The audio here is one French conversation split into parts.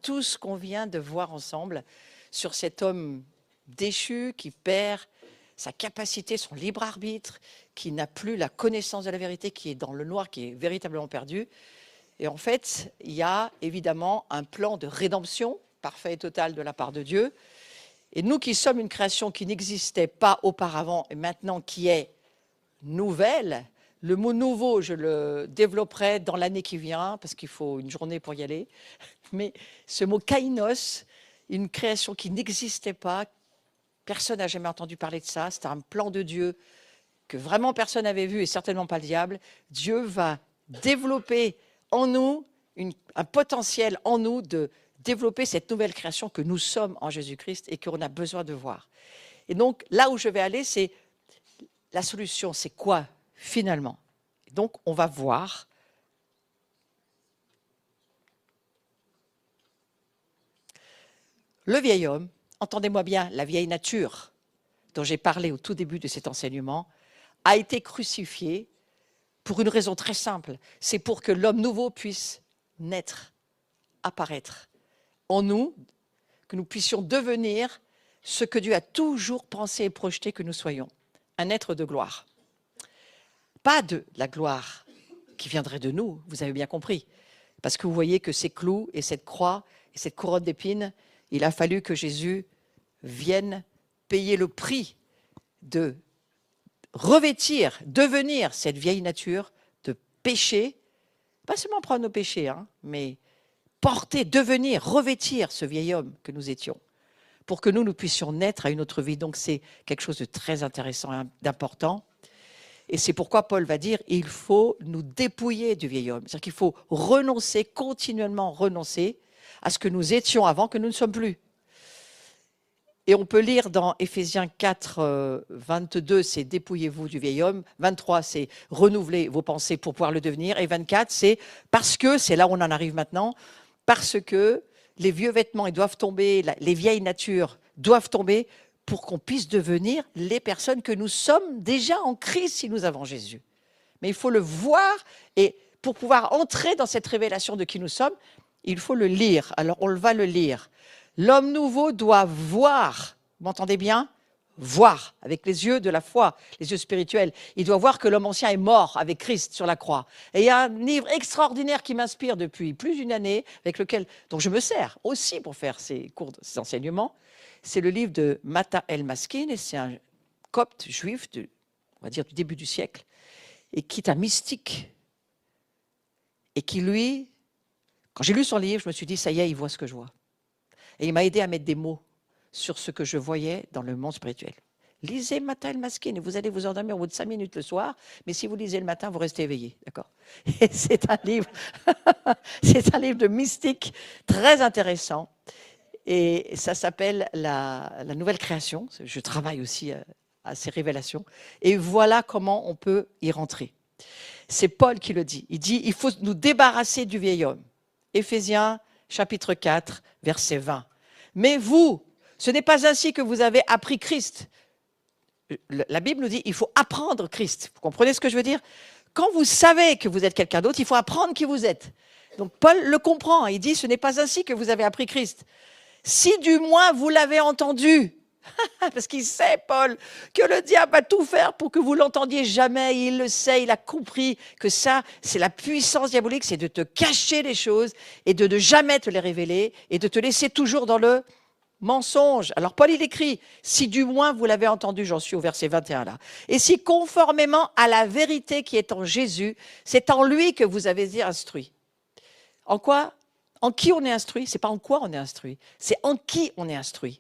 Tout ce qu'on vient de voir ensemble sur cet homme déchu qui perd sa capacité, son libre arbitre, qui n'a plus la connaissance de la vérité, qui est dans le noir, qui est véritablement perdu. Et en fait, il y a évidemment un plan de rédemption parfait et total de la part de Dieu. Et nous qui sommes une création qui n'existait pas auparavant et maintenant qui est nouvelle, le mot nouveau, je le développerai dans l'année qui vient, parce qu'il faut une journée pour y aller. Mais ce mot kainos, une création qui n'existait pas, personne n'a jamais entendu parler de ça, c'est un plan de Dieu que vraiment personne n'avait vu et certainement pas le diable. Dieu va développer en nous un potentiel en nous de développer cette nouvelle création que nous sommes en Jésus-Christ et qu'on a besoin de voir. Et donc là où je vais aller, c'est la solution, c'est quoi finalement? Donc on va voir le vieil homme, entendez-moi bien, la vieille nature dont j'ai parlé au tout début de cet enseignement, a été crucifié pour une raison très simple, c'est pour que l'homme nouveau puisse naître, apparaître en nous, que nous puissions devenir ce que Dieu a toujours pensé et projeté que nous soyons, un être de gloire. Pas de la gloire qui viendrait de nous, vous avez bien compris, parce que vous voyez que ces clous et cette croix et cette couronne d'épines, il a fallu que Jésus vienne payer le prix de revêtir, devenir cette vieille nature de péché, pas seulement prendre nos péchés, mais porter, devenir, revêtir ce vieil homme que nous étions, pour que nous puissions naître à une autre vie. Donc c'est quelque chose de très intéressant et d'important. Et c'est pourquoi Paul va dire, il faut nous dépouiller du vieil homme. C'est-à-dire qu'il faut renoncer, continuellement renoncer à ce que nous étions avant, que nous ne sommes plus. Et on peut lire dans Éphésiens 4, 22, c'est « Dépouillez-vous du vieil homme ». 23, c'est « Renouvelez vos pensées pour pouvoir le devenir ». Et 24, c'est « Parce que », c'est là où on en arrive maintenant, « Parce que les vieux vêtements ils doivent tomber, les vieilles natures doivent tomber pour qu'on puisse devenir les personnes que nous sommes déjà en Christ si nous avons Jésus. » Mais il faut le voir et pour pouvoir entrer dans cette révélation de qui nous sommes, il faut le lire. Alors on va le lire. L'homme nouveau doit voir, vous m'entendez bien? Voir, avec les yeux de la foi, les yeux spirituels. Il doit voir que l'homme ancien est mort avec Christ sur la croix. Et il y a un livre extraordinaire qui m'inspire depuis plus d'une année, dont je me sers aussi pour faire ces cours, ces enseignements. C'est le livre de Mata El-Maskin, et c'est un copte juif, on va dire du début du siècle, et qui est un mystique. Et qui, lui, quand j'ai lu son livre, je me suis dit, ça y est, il voit ce que je vois. Et il m'a aidé à mettre des mots sur ce que je voyais dans le monde spirituel. Lisez Mata El-Maskin et vous allez vous endormir au bout de 5 minutes le soir, mais si vous lisez le matin, vous restez éveillé, d'accord? Et c'est un livre, c'est un livre de mystique très intéressant. Et ça s'appelle la nouvelle création. Je travaille aussi à ces révélations. Et voilà comment on peut y rentrer. C'est Paul qui le dit. Il dit, il faut nous débarrasser du vieil homme. Éphésiens chapitre 4, verset 20. Mais vous, ce n'est pas ainsi que vous avez appris Christ. La Bible nous dit, il faut apprendre Christ. Vous comprenez ce que je veux dire? Quand vous savez que vous êtes quelqu'un d'autre, il faut apprendre qui vous êtes. Donc Paul le comprend. Il dit, ce n'est pas ainsi que vous avez appris Christ. Si du moins vous l'avez entendu, parce qu'il sait, Paul, que le diable va tout faire pour que vous l'entendiez jamais. Il le sait, il a compris que ça, c'est la puissance diabolique, c'est de te cacher les choses et de ne jamais te les révéler et de te laisser toujours dans le mensonge. Alors Paul, il écrit, si du moins vous l'avez entendu, j'en suis au verset 21 là, et si conformément à la vérité qui est en Jésus, c'est en lui que vous avez été instruit. En quoi? En qui on est instruit? C'est pas en quoi on est instruit, c'est en qui on est instruit.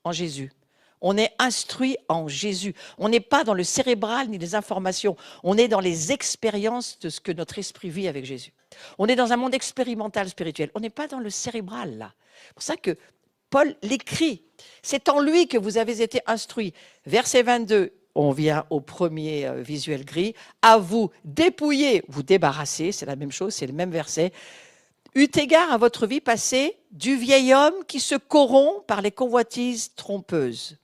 En Jésus. On est instruit en Jésus. On n'est pas dans le cérébral ni les informations. On est dans les expériences de ce que notre esprit vit avec Jésus. On est dans un monde expérimental spirituel. On n'est pas dans le cérébral là. C'est pour ça que Paul l'écrit. C'est en lui que vous avez été instruits. Verset 22, on vient au premier visuel gris. À vous dépouiller, vous débarrasser, c'est la même chose, c'est le même verset. Eu égard à votre vie passée, du vieil homme qui se corrompt par les convoitises trompeuses.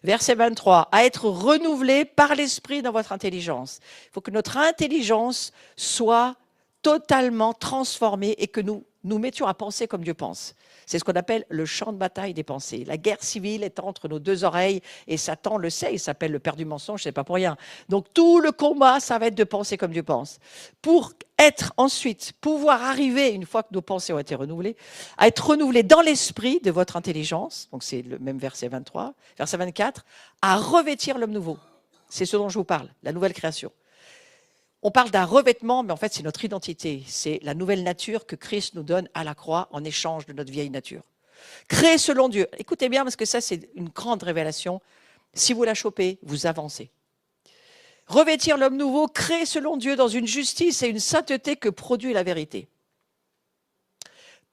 Verset 23, à être renouvelé par l'esprit dans votre intelligence. Il faut que notre intelligence soit totalement transformée et que nous nous mettions à penser comme Dieu pense. C'est ce qu'on appelle le champ de bataille des pensées. La guerre civile est entre nos deux oreilles et Satan le sait, il s'appelle le père du mensonge, c'est pas pour rien. Donc tout le combat, ça va être de penser comme Dieu pense. Pour être ensuite, pouvoir arriver, une fois que nos pensées ont été renouvelées, à être renouvelés dans l'esprit de votre intelligence, donc c'est le même verset 23, verset 24, à revêtir l'homme nouveau. C'est ce dont je vous parle, la nouvelle création. On parle d'un revêtement, mais en fait, c'est notre identité. C'est la nouvelle nature que Christ nous donne à la croix en échange de notre vieille nature. Créé selon Dieu. Écoutez bien, parce que ça, c'est une grande révélation. Si vous la chopez, vous avancez. Revêtir l'homme nouveau, créé selon Dieu dans une justice et une sainteté que produit la vérité.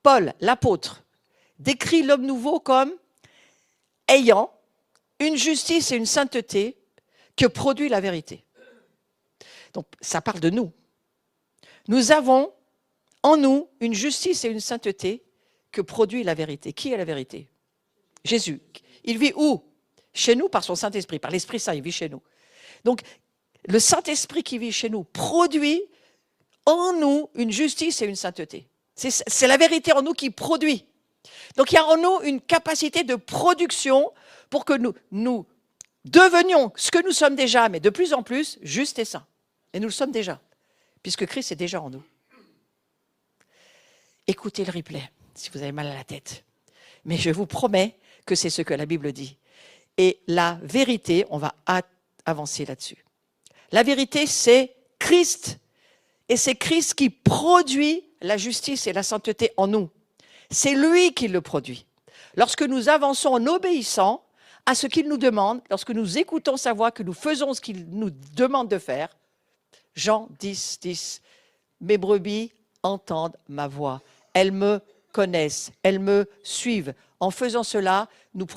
Paul, l'apôtre, décrit l'homme nouveau comme ayant une justice et une sainteté que produit la vérité. Donc, ça parle de nous. Nous avons en nous une justice et une sainteté que produit la vérité. Qui est la vérité? Jésus. Il vit où? Chez nous par son Saint-Esprit, par l'Esprit Saint, il vit chez nous. Donc, le Saint-Esprit qui vit chez nous produit en nous une justice et une sainteté. C'est la vérité en nous qui produit. Donc, il y a en nous une capacité de production pour que nous devenions ce que nous sommes déjà, mais de plus en plus, justes et saints. Et nous le sommes déjà, puisque Christ est déjà en nous. Écoutez le replay, si vous avez mal à la tête. Mais je vous promets que c'est ce que la Bible dit. Et la vérité, on va avancer là-dessus. La vérité, c'est Christ. Et c'est Christ qui produit la justice et la sainteté en nous. C'est lui qui le produit. Lorsque nous avançons en obéissant à ce qu'il nous demande, lorsque nous écoutons sa voix, que nous faisons ce qu'il nous demande de faire, Jean 10, 10, mes brebis entendent ma voix. Elles me connaissent, elles me suivent. En faisant cela, nous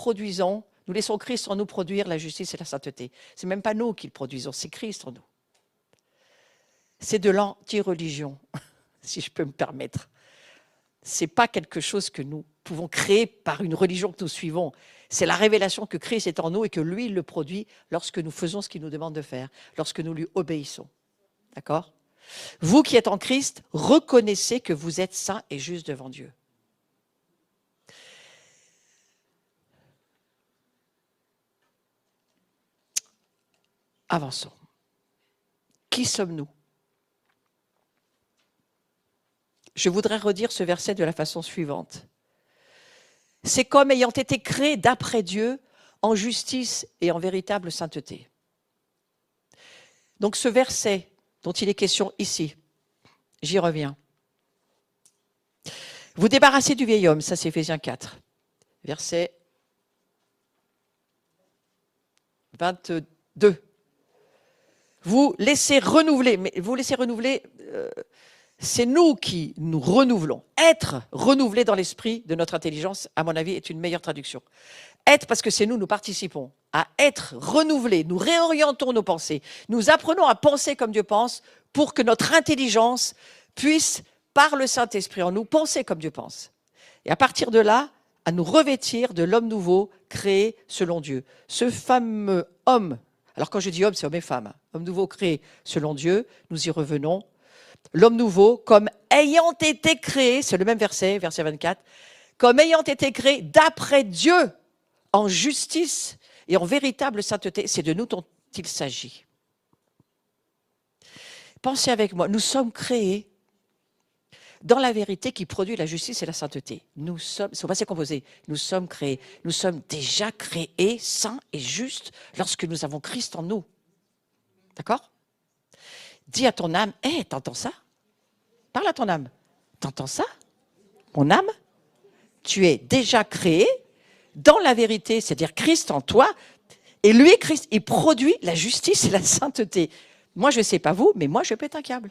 laissons Christ en nous produire la justice et la sainteté. Ce n'est même pas nous qui le produisons, c'est Christ en nous. C'est de l'anti-religion, si je peux me permettre. Ce n'est pas quelque chose que nous pouvons créer par une religion que nous suivons. C'est la révélation que Christ est en nous et que lui, il le produit lorsque nous faisons ce qu'il nous demande de faire, lorsque nous lui obéissons. D'accord? Vous qui êtes en Christ, reconnaissez que vous êtes saints et justes devant Dieu. Avançons. Qui sommes-nous? Je voudrais redire ce verset de la façon suivante. C'est comme ayant été créé d'après Dieu en justice et en véritable sainteté. Donc ce verset dont il est question ici, j'y reviens. Vous débarrassez du vieil homme, ça c'est Éphésiens 4, verset 22. Vous laissez renouveler, mais vous laissez renouveler, c'est nous qui nous renouvelons. Être renouvelé dans l'esprit de notre intelligence, à mon avis, est une meilleure traduction. Être, parce que c'est nous participons à être renouvelés, nous réorientons nos pensées, nous apprenons à penser comme Dieu pense pour que notre intelligence puisse, par le Saint-Esprit en nous, penser comme Dieu pense. Et à partir de là, à nous revêtir de l'homme nouveau créé selon Dieu. Ce fameux homme, alors quand je dis homme, c'est homme et femme, homme nouveau créé selon Dieu, nous y revenons. L'homme nouveau, comme ayant été créé, c'est le même verset, verset 24, comme ayant été créé d'après Dieu, en justice et en véritable sainteté, c'est de nous dont il s'agit. Pensez avec moi, nous sommes créés dans la vérité qui produit la justice et la sainteté. Nous sommes, c'est au passé composé, nous sommes créés, nous sommes déjà créés, saints et justes lorsque nous avons Christ en nous. D'accord? Dis à ton âme, hé, t'entends ça? Parle à ton âme. T'entends ça? Mon âme? Tu es déjà créé dans la vérité, c'est-à-dire Christ en toi, et lui, Christ, il produit la justice et la sainteté. Moi, je ne sais pas vous, mais moi, je pète un câble.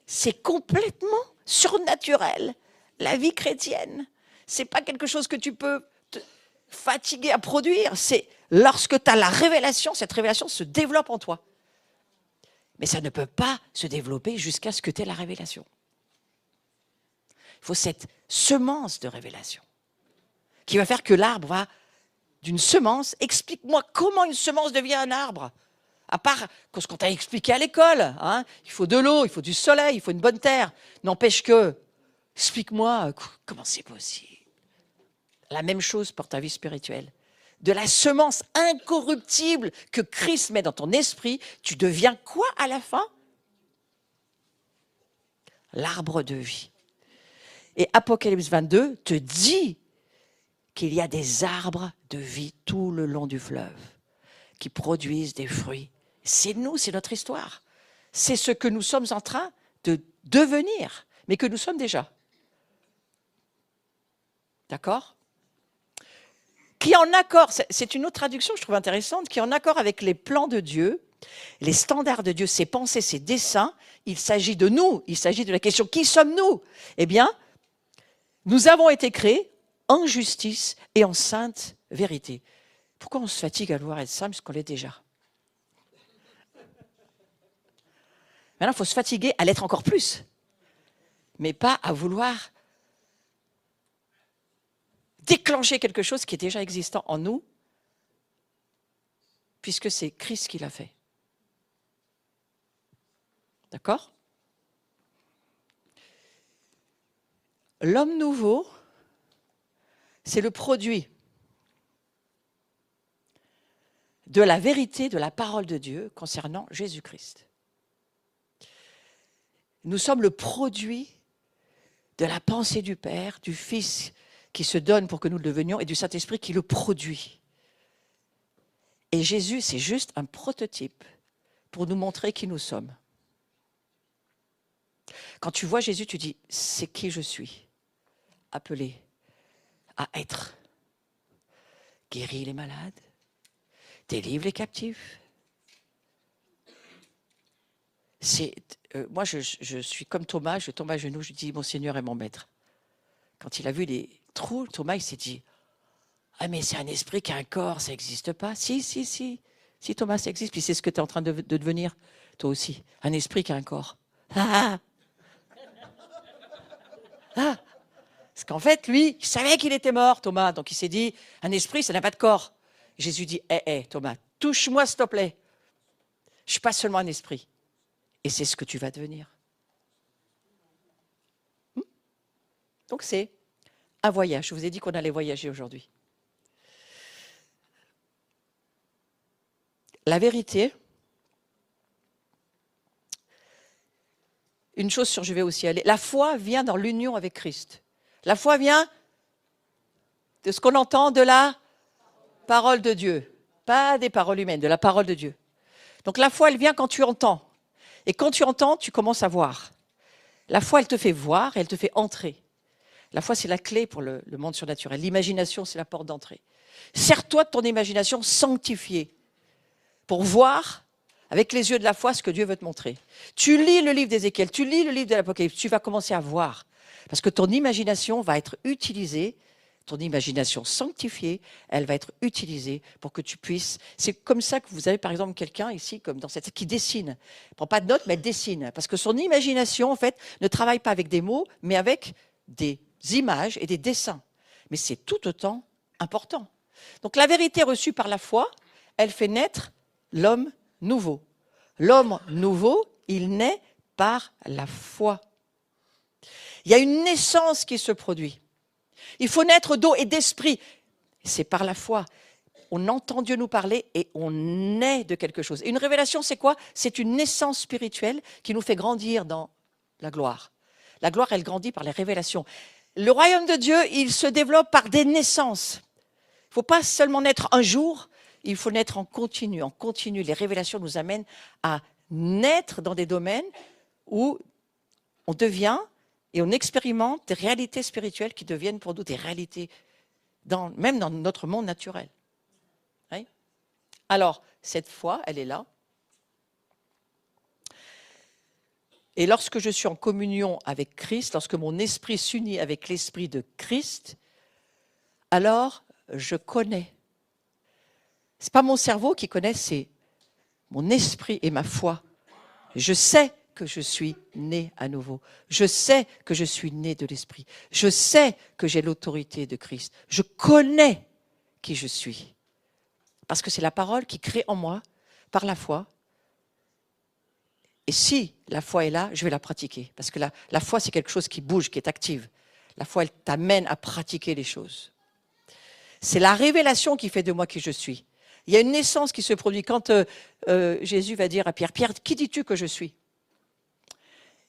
C'est complètement surnaturel, la vie chrétienne. Ce n'est pas quelque chose que tu peux te fatiguer à produire. C'est lorsque tu as la révélation, cette révélation se développe en toi. Mais ça ne peut pas se développer jusqu'à ce que tu aies la révélation. Il faut cette semence de révélation qui va faire que l'arbre va d'une semence. Explique-moi comment une semence devient un arbre. À part ce qu'on t'a expliqué à l'école. Hein. Il faut de l'eau, il faut du soleil, il faut une bonne terre. N'empêche que, explique-moi comment c'est possible. La même chose pour ta vie spirituelle. De la semence incorruptible que Christ met dans ton esprit, tu deviens quoi à la fin? L'arbre de vie. Et Apocalypse 22 te dit qu'il y a des arbres de vie tout le long du fleuve qui produisent des fruits. C'est nous, c'est notre histoire. C'est ce que nous sommes en train de devenir, mais que nous sommes déjà. D'accord? Qui est en accord, c'est une autre traduction que je trouve intéressante, qui est en accord avec les plans de Dieu, les standards de Dieu, ses pensées, ses desseins. Il s'agit de nous, il s'agit de la question, qui sommes-nous? Eh bien, nous avons été créés en justice et en sainte vérité. Pourquoi on se fatigue à vouloir être saint puisqu'on l'est déjà? Maintenant, il faut se fatiguer à l'être encore plus, mais pas à vouloir déclencher quelque chose qui est déjà existant en nous, puisque c'est Christ qui l'a fait. D'accord? L'homme nouveau, c'est le produit de la vérité de la parole de Dieu concernant Jésus-Christ. Nous sommes le produit de la pensée du Père, du Fils qui se donne pour que nous le devenions et du Saint-Esprit qui le produit. Et Jésus, c'est juste un prototype pour nous montrer qui nous sommes. Quand tu vois Jésus, tu dis, c'est qui je suis, appelé à être. Guéris les malades, délivre les captifs. Moi, je suis comme Thomas, je tombe à genoux, je dis, mon Seigneur est mon maître. Quand il a vu les trous, Thomas, il s'est dit, ah mais c'est un esprit qui a un corps, ça n'existe pas. Si, Thomas, ça existe, puis c'est ce que tu es en train de devenir, toi aussi, un esprit qui a un corps. Parce qu'en fait, lui, il savait qu'il était mort, Thomas, donc il s'est dit, un esprit, ça n'a pas de corps. Jésus dit, Thomas, touche-moi s'il te plaît. Je ne suis pas seulement un esprit. Et c'est ce que tu vas devenir. Donc c'est un voyage. Je vous ai dit qu'on allait voyager aujourd'hui. La vérité, une chose sur je vais aussi aller, la foi vient dans l'union avec Christ. La foi vient de ce qu'on entend de la parole de Dieu, pas des paroles humaines, de la parole de Dieu. Donc la foi, elle vient quand tu entends. Et quand tu entends, tu commences à voir. La foi, elle te fait voir et elle te fait entrer. La foi, c'est la clé pour le monde surnaturel. L'imagination, c'est la porte d'entrée. Sers-toi de ton imagination sanctifiée pour voir avec les yeux de la foi ce que Dieu veut te montrer. Tu lis le livre d'Ézéchiel, tu lis le livre de l'Apocalypse, tu vas commencer à voir. Parce que ton imagination va être utilisée, ton imagination sanctifiée, elle va être utilisée pour que tu puisses... C'est comme ça que vous avez par exemple quelqu'un ici, comme dans cette qui dessine. Elle ne prend pas de notes, mais elle dessine. Parce que son imagination, en fait, ne travaille pas avec des mots, mais avec des images et des dessins. Mais c'est tout autant important. Donc la vérité reçue par la foi, elle fait naître l'homme nouveau. L'homme nouveau, il naît par la foi. Il y a une naissance qui se produit. Il faut naître d'eau et d'esprit. C'est par la foi. On entend Dieu nous parler et on naît de quelque chose. Et une révélation, c'est quoi? C'est une naissance spirituelle qui nous fait grandir dans la gloire. La gloire, elle grandit par les révélations. Le royaume de Dieu, il se développe par des naissances. Il ne faut pas seulement naître un jour, il faut naître en continu. En continu, les révélations nous amènent à naître dans des domaines où on devient et on expérimente des réalités spirituelles qui deviennent pour nous des réalités, même dans notre monde naturel. Oui. Alors, cette foi, elle est là. Et lorsque je suis en communion avec Christ, lorsque mon esprit s'unit avec l'esprit de Christ, alors je connais. Ce n'est pas mon cerveau qui connaît, c'est mon esprit et ma foi. Je sais que je suis né à nouveau. Je sais que je suis né de l'esprit. Je sais que j'ai l'autorité de Christ. Je connais qui je suis. Parce que c'est la parole qui crée en moi, par la foi, Et si la foi est là, je vais la pratiquer. Parce que la foi, c'est quelque chose qui bouge, qui est active. La foi, elle t'amène à pratiquer les choses. C'est la révélation qui fait de moi qui je suis. Il y a une naissance qui se produit quand Jésus va dire à Pierre, « Pierre, qui dis-tu que je suis ?»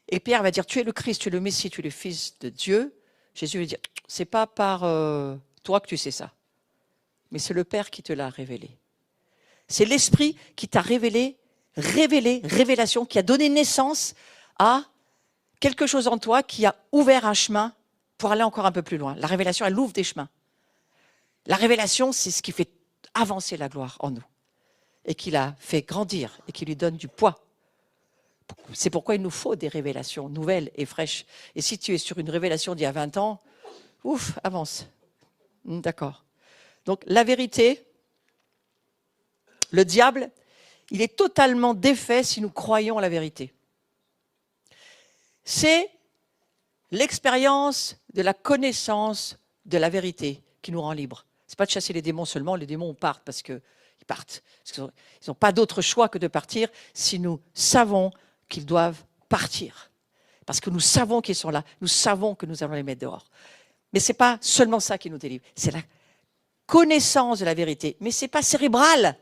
Et Pierre va dire, « Tu es le Christ, tu es le Messie, tu es le Fils de Dieu. » Jésus va dire, « C'est pas par toi que tu sais ça, mais c'est le Père qui te l'a révélé. » C'est l'Esprit qui t'a révélation, qui a donné naissance à quelque chose en toi qui a ouvert un chemin pour aller encore un peu plus loin. La révélation, elle ouvre des chemins. La révélation, c'est ce qui fait avancer la gloire en nous et qui la fait grandir et qui lui donne du poids. C'est pourquoi il nous faut des révélations nouvelles et fraîches. Et si tu es sur une révélation d'il y a 20 ans, ouf, avance. D'accord. Donc la vérité, le diable, il est totalement défait si nous croyons à la vérité. C'est l'expérience de la connaissance de la vérité qui nous rend libres. Ce n'est pas de chasser les démons seulement, les démons partent parce qu'ils partent. Ils n'ont pas d'autre choix que de partir si nous savons qu'ils doivent partir. Parce que nous savons qu'ils sont là, nous savons que nous allons les mettre dehors. Mais ce n'est pas seulement ça qui nous délivre, c'est la connaissance de la vérité. Mais ce n'est pas cérébral.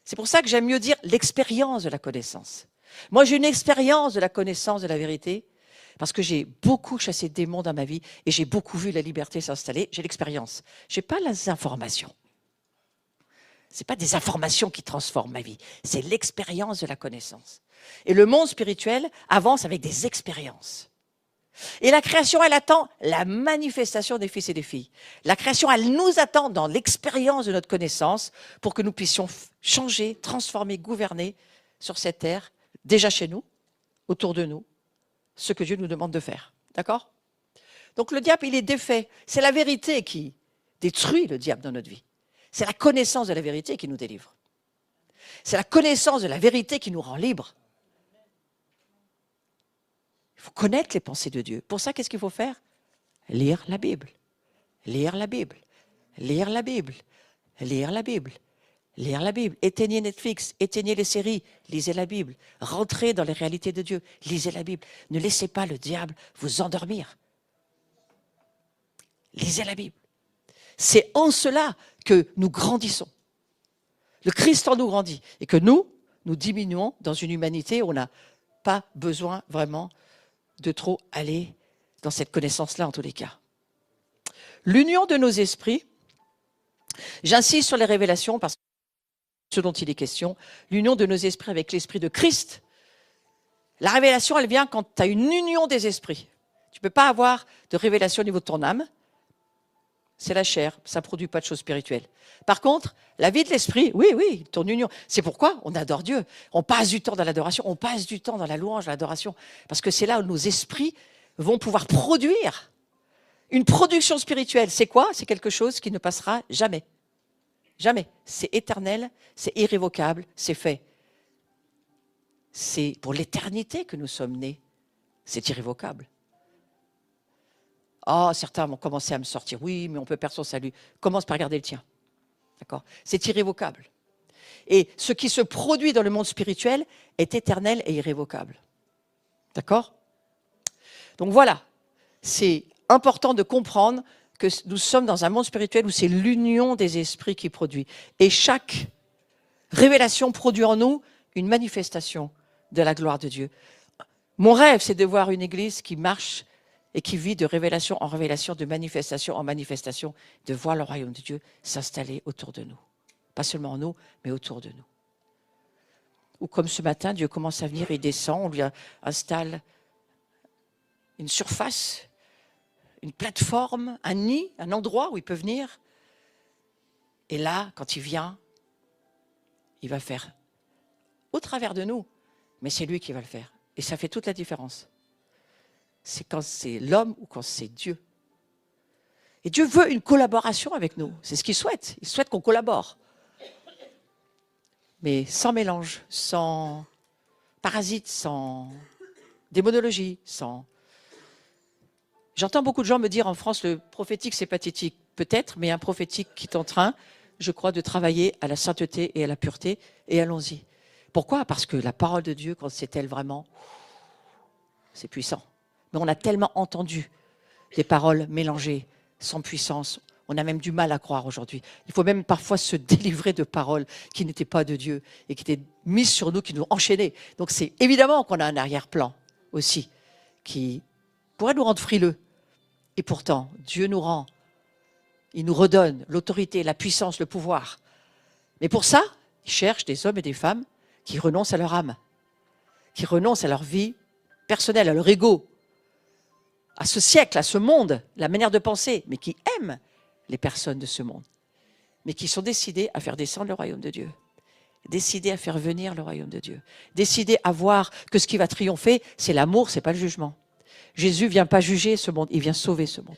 C'est pour ça que j'aime mieux dire l'expérience de la connaissance. Moi, j'ai une expérience de la connaissance de la vérité parce que j'ai beaucoup chassé de démons dans ma vie et j'ai beaucoup vu la liberté s'installer. J'ai l'expérience. Je n'ai pas les informations. Ce n'est pas des informations qui transforment ma vie. C'est l'expérience de la connaissance. Et le monde spirituel avance avec des expériences. Et la création, elle attend la manifestation des fils et des filles. La création, elle nous attend dans l'expérience de notre connaissance pour que nous puissions changer, transformer, gouverner sur cette terre, déjà chez nous, autour de nous, ce que Dieu nous demande de faire. D'accord ? Donc le diable, il est défait. C'est la vérité qui détruit le diable dans notre vie. C'est la connaissance de la vérité qui nous délivre. C'est la connaissance de la vérité qui nous rend libres. Il faut connaître les pensées de Dieu. Pour ça, qu'est-ce qu'il faut faire ? Lire la Bible. Lire la Bible. Lire la Bible. Lire la Bible. Lire la Bible. Éteignez Netflix, éteignez les séries, lisez la Bible. Rentrez dans les réalités de Dieu, lisez la Bible. Ne laissez pas le diable vous endormir. Lisez la Bible. C'est en cela que nous grandissons. Le Christ en nous grandit. Et que nous diminuons dans une humanité où on n'a pas besoin vraiment de trop aller dans cette connaissance-là en tous les cas. L'union de nos esprits, j'insiste sur les révélations parce que ce dont il est question, l'union de nos esprits avec l'esprit de Christ. La révélation, elle vient quand tu as une union des esprits. Tu ne peux pas avoir de révélation au niveau de ton âme. C'est la chair, ça ne produit pas de choses spirituelles. Par contre, la vie de l'esprit, oui, ton union. C'est pourquoi on adore Dieu. On passe du temps dans l'adoration, on passe du temps dans la louange, l'adoration. Parce que c'est là où nos esprits vont pouvoir produire. Une production spirituelle, c'est quoi ? C'est quelque chose qui ne passera jamais. Jamais. C'est éternel, c'est irrévocable, c'est fait. C'est pour l'éternité que nous sommes nés. C'est irrévocable. Oh, certains vont commencer à me sortir. Oui, mais on peut perdre son salut. Commence par regarder le tien. D'accord ? C'est irrévocable. Et ce qui se produit dans le monde spirituel est éternel et irrévocable. D'accord ? Donc voilà, c'est important de comprendre que nous sommes dans un monde spirituel où c'est l'union des esprits qui produit. Et chaque révélation produit en nous une manifestation de la gloire de Dieu. Mon rêve, c'est de voir une église qui marche et qui vit de révélation en révélation, de manifestation en manifestation, de voir le royaume de Dieu s'installer autour de nous. Pas seulement en nous, mais autour de nous. Ou comme ce matin, Dieu commence à venir, il descend, on lui installe une surface, une plateforme, un nid, un endroit où il peut venir. Et là, quand il vient, il va faire au travers de nous, mais c'est lui qui va le faire. Et ça fait toute la différence. C'est quand c'est l'homme ou quand c'est Dieu. Et Dieu veut une collaboration avec nous. C'est ce qu'il souhaite. Il souhaite qu'on collabore. Mais sans mélange, sans parasite, sans démonologie, sans... J'entends beaucoup de gens me dire en France, le prophétique c'est pathétique. Peut-être, mais un prophétique qui est en train, je crois, de travailler à la sainteté et à la pureté. Et allons-y. Pourquoi? Parce que la parole de Dieu, quand c'est elle vraiment, c'est puissant. Mais on a tellement entendu des paroles mélangées, sans puissance. On a même du mal à croire aujourd'hui. Il faut même parfois se délivrer de paroles qui n'étaient pas de Dieu et qui étaient mises sur nous, qui nous enchaînaient. Donc c'est évidemment qu'on a un arrière-plan aussi qui pourrait nous rendre frileux. Et pourtant, Dieu nous rend, il nous redonne l'autorité, la puissance, le pouvoir. Mais pour ça, il cherche des hommes et des femmes qui renoncent à leur âme, qui renoncent à leur vie personnelle, à leur ego, à ce siècle, à ce monde, la manière de penser, mais qui aiment les personnes de ce monde, mais qui sont décidés à faire descendre le royaume de Dieu, décidés à faire venir le royaume de Dieu, décidés à voir que ce qui va triompher, c'est l'amour, c'est pas le jugement. Jésus vient pas juger ce monde, il vient sauver ce monde.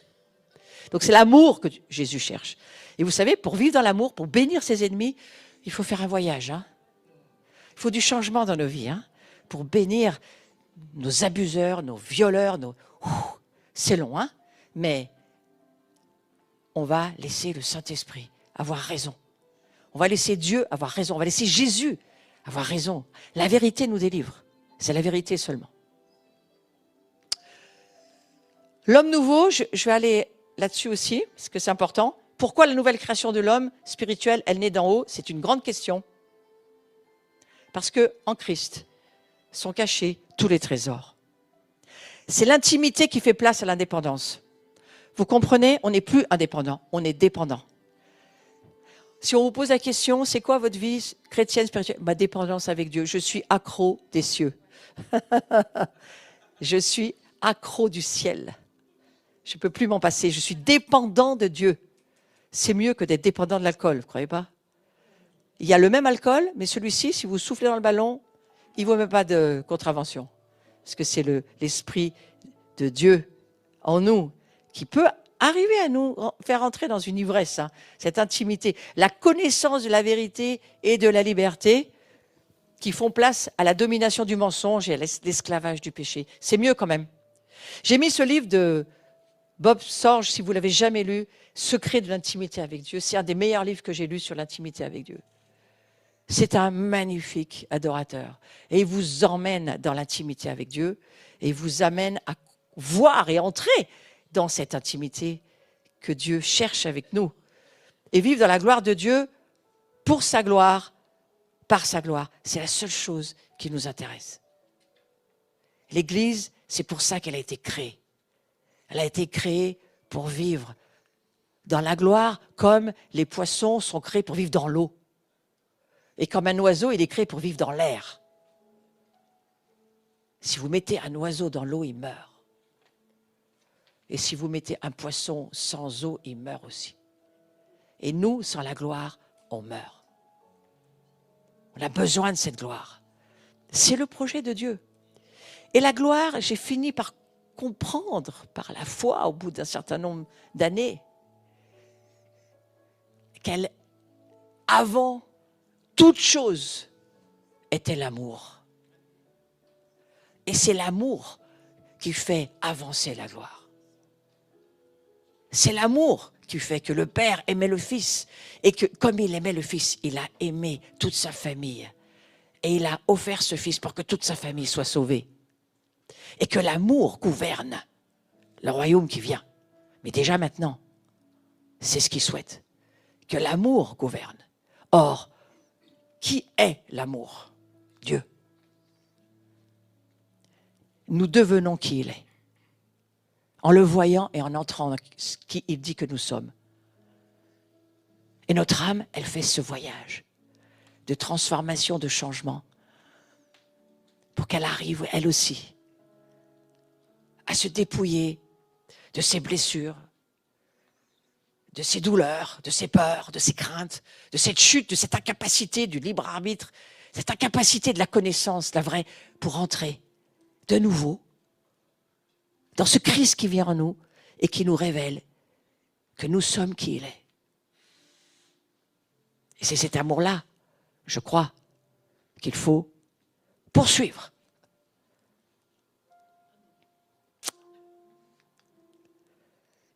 Donc c'est l'amour que Jésus cherche. Et vous savez, pour vivre dans l'amour, pour bénir ses ennemis, il faut faire un voyage. Hein. Il faut du changement dans nos vies, hein, pour bénir nos abuseurs, nos violeurs, c'est long, hein, mais on va laisser le Saint-Esprit avoir raison. On va laisser Dieu avoir raison. On va laisser Jésus avoir raison. La vérité nous délivre. C'est la vérité seulement. L'homme nouveau, je vais aller là-dessus aussi, parce que c'est important. Pourquoi la nouvelle création de l'homme spirituel, elle naît d'en haut? C'est une grande question. Parce qu'en Christ sont cachés tous les trésors. C'est l'intimité qui fait place à l'indépendance. Vous comprenez, on n'est plus indépendant, on est dépendant. Si on vous pose la question, c'est quoi votre vie chrétienne, spirituelle? Ma dépendance avec Dieu. Je suis accro des cieux. Je suis accro du ciel. Je ne peux plus m'en passer. Je suis dépendant de Dieu. C'est mieux que d'être dépendant de l'alcool, vous ne croyez pas? Il y a le même alcool, mais celui-ci, si vous soufflez dans le ballon, il ne vaut même pas de contravention. Parce que c'est l'Esprit de Dieu en nous qui peut arriver à nous faire entrer dans une ivresse, hein, cette intimité, la connaissance de la vérité et de la liberté qui font place à la domination du mensonge et à l'esclavage du péché. C'est mieux quand même. J'ai mis ce livre de Bob Sorge, si vous ne l'avez jamais lu, Secret de l'intimité avec Dieu. C'est un des meilleurs livres que j'ai lus sur l'intimité avec Dieu. C'est un magnifique adorateur. Et il vous emmène dans l'intimité avec Dieu et il vous amène à voir et entrer dans cette intimité que Dieu cherche avec nous. Et vivre dans la gloire de Dieu pour sa gloire, par sa gloire. C'est la seule chose qui nous intéresse. L'Église, c'est pour ça qu'elle a été créée. Elle a été créée pour vivre dans la gloire comme les poissons sont créés pour vivre dans l'eau. Et comme un oiseau, il est créé pour vivre dans l'air. Si vous mettez un oiseau dans l'eau, il meurt. Et si vous mettez un poisson sans eau, il meurt aussi. Et nous, sans la gloire, on meurt. On a besoin de cette gloire. C'est le projet de Dieu. Et la gloire, j'ai fini par comprendre par la foi, au bout d'un certain nombre d'années, qu'elle, avant toute chose, était l'amour. Et c'est l'amour qui fait avancer la gloire. C'est l'amour qui fait que le Père aimait le Fils et que, comme il aimait le Fils, il a aimé toute sa famille. Et il a offert ce Fils pour que toute sa famille soit sauvée. Et que l'amour gouverne le royaume qui vient. Mais déjà maintenant, c'est ce qu'il souhaite. Que l'amour gouverne. Or, qui est l'amour? Dieu. Nous devenons qui il est. En le voyant et en entrant dans ce qu'il dit que nous sommes. Et notre âme, elle fait ce voyage de transformation, de changement, pour qu'elle arrive, elle aussi, à se dépouiller de ses blessures, de ses douleurs, de ses peurs, de ses craintes, de cette chute, de cette incapacité du libre arbitre, cette incapacité de la connaissance, la vraie, pour entrer de nouveau dans ce Christ qui vient en nous et qui nous révèle que nous sommes qui il est. Et c'est cet amour-là, je crois, qu'il faut poursuivre.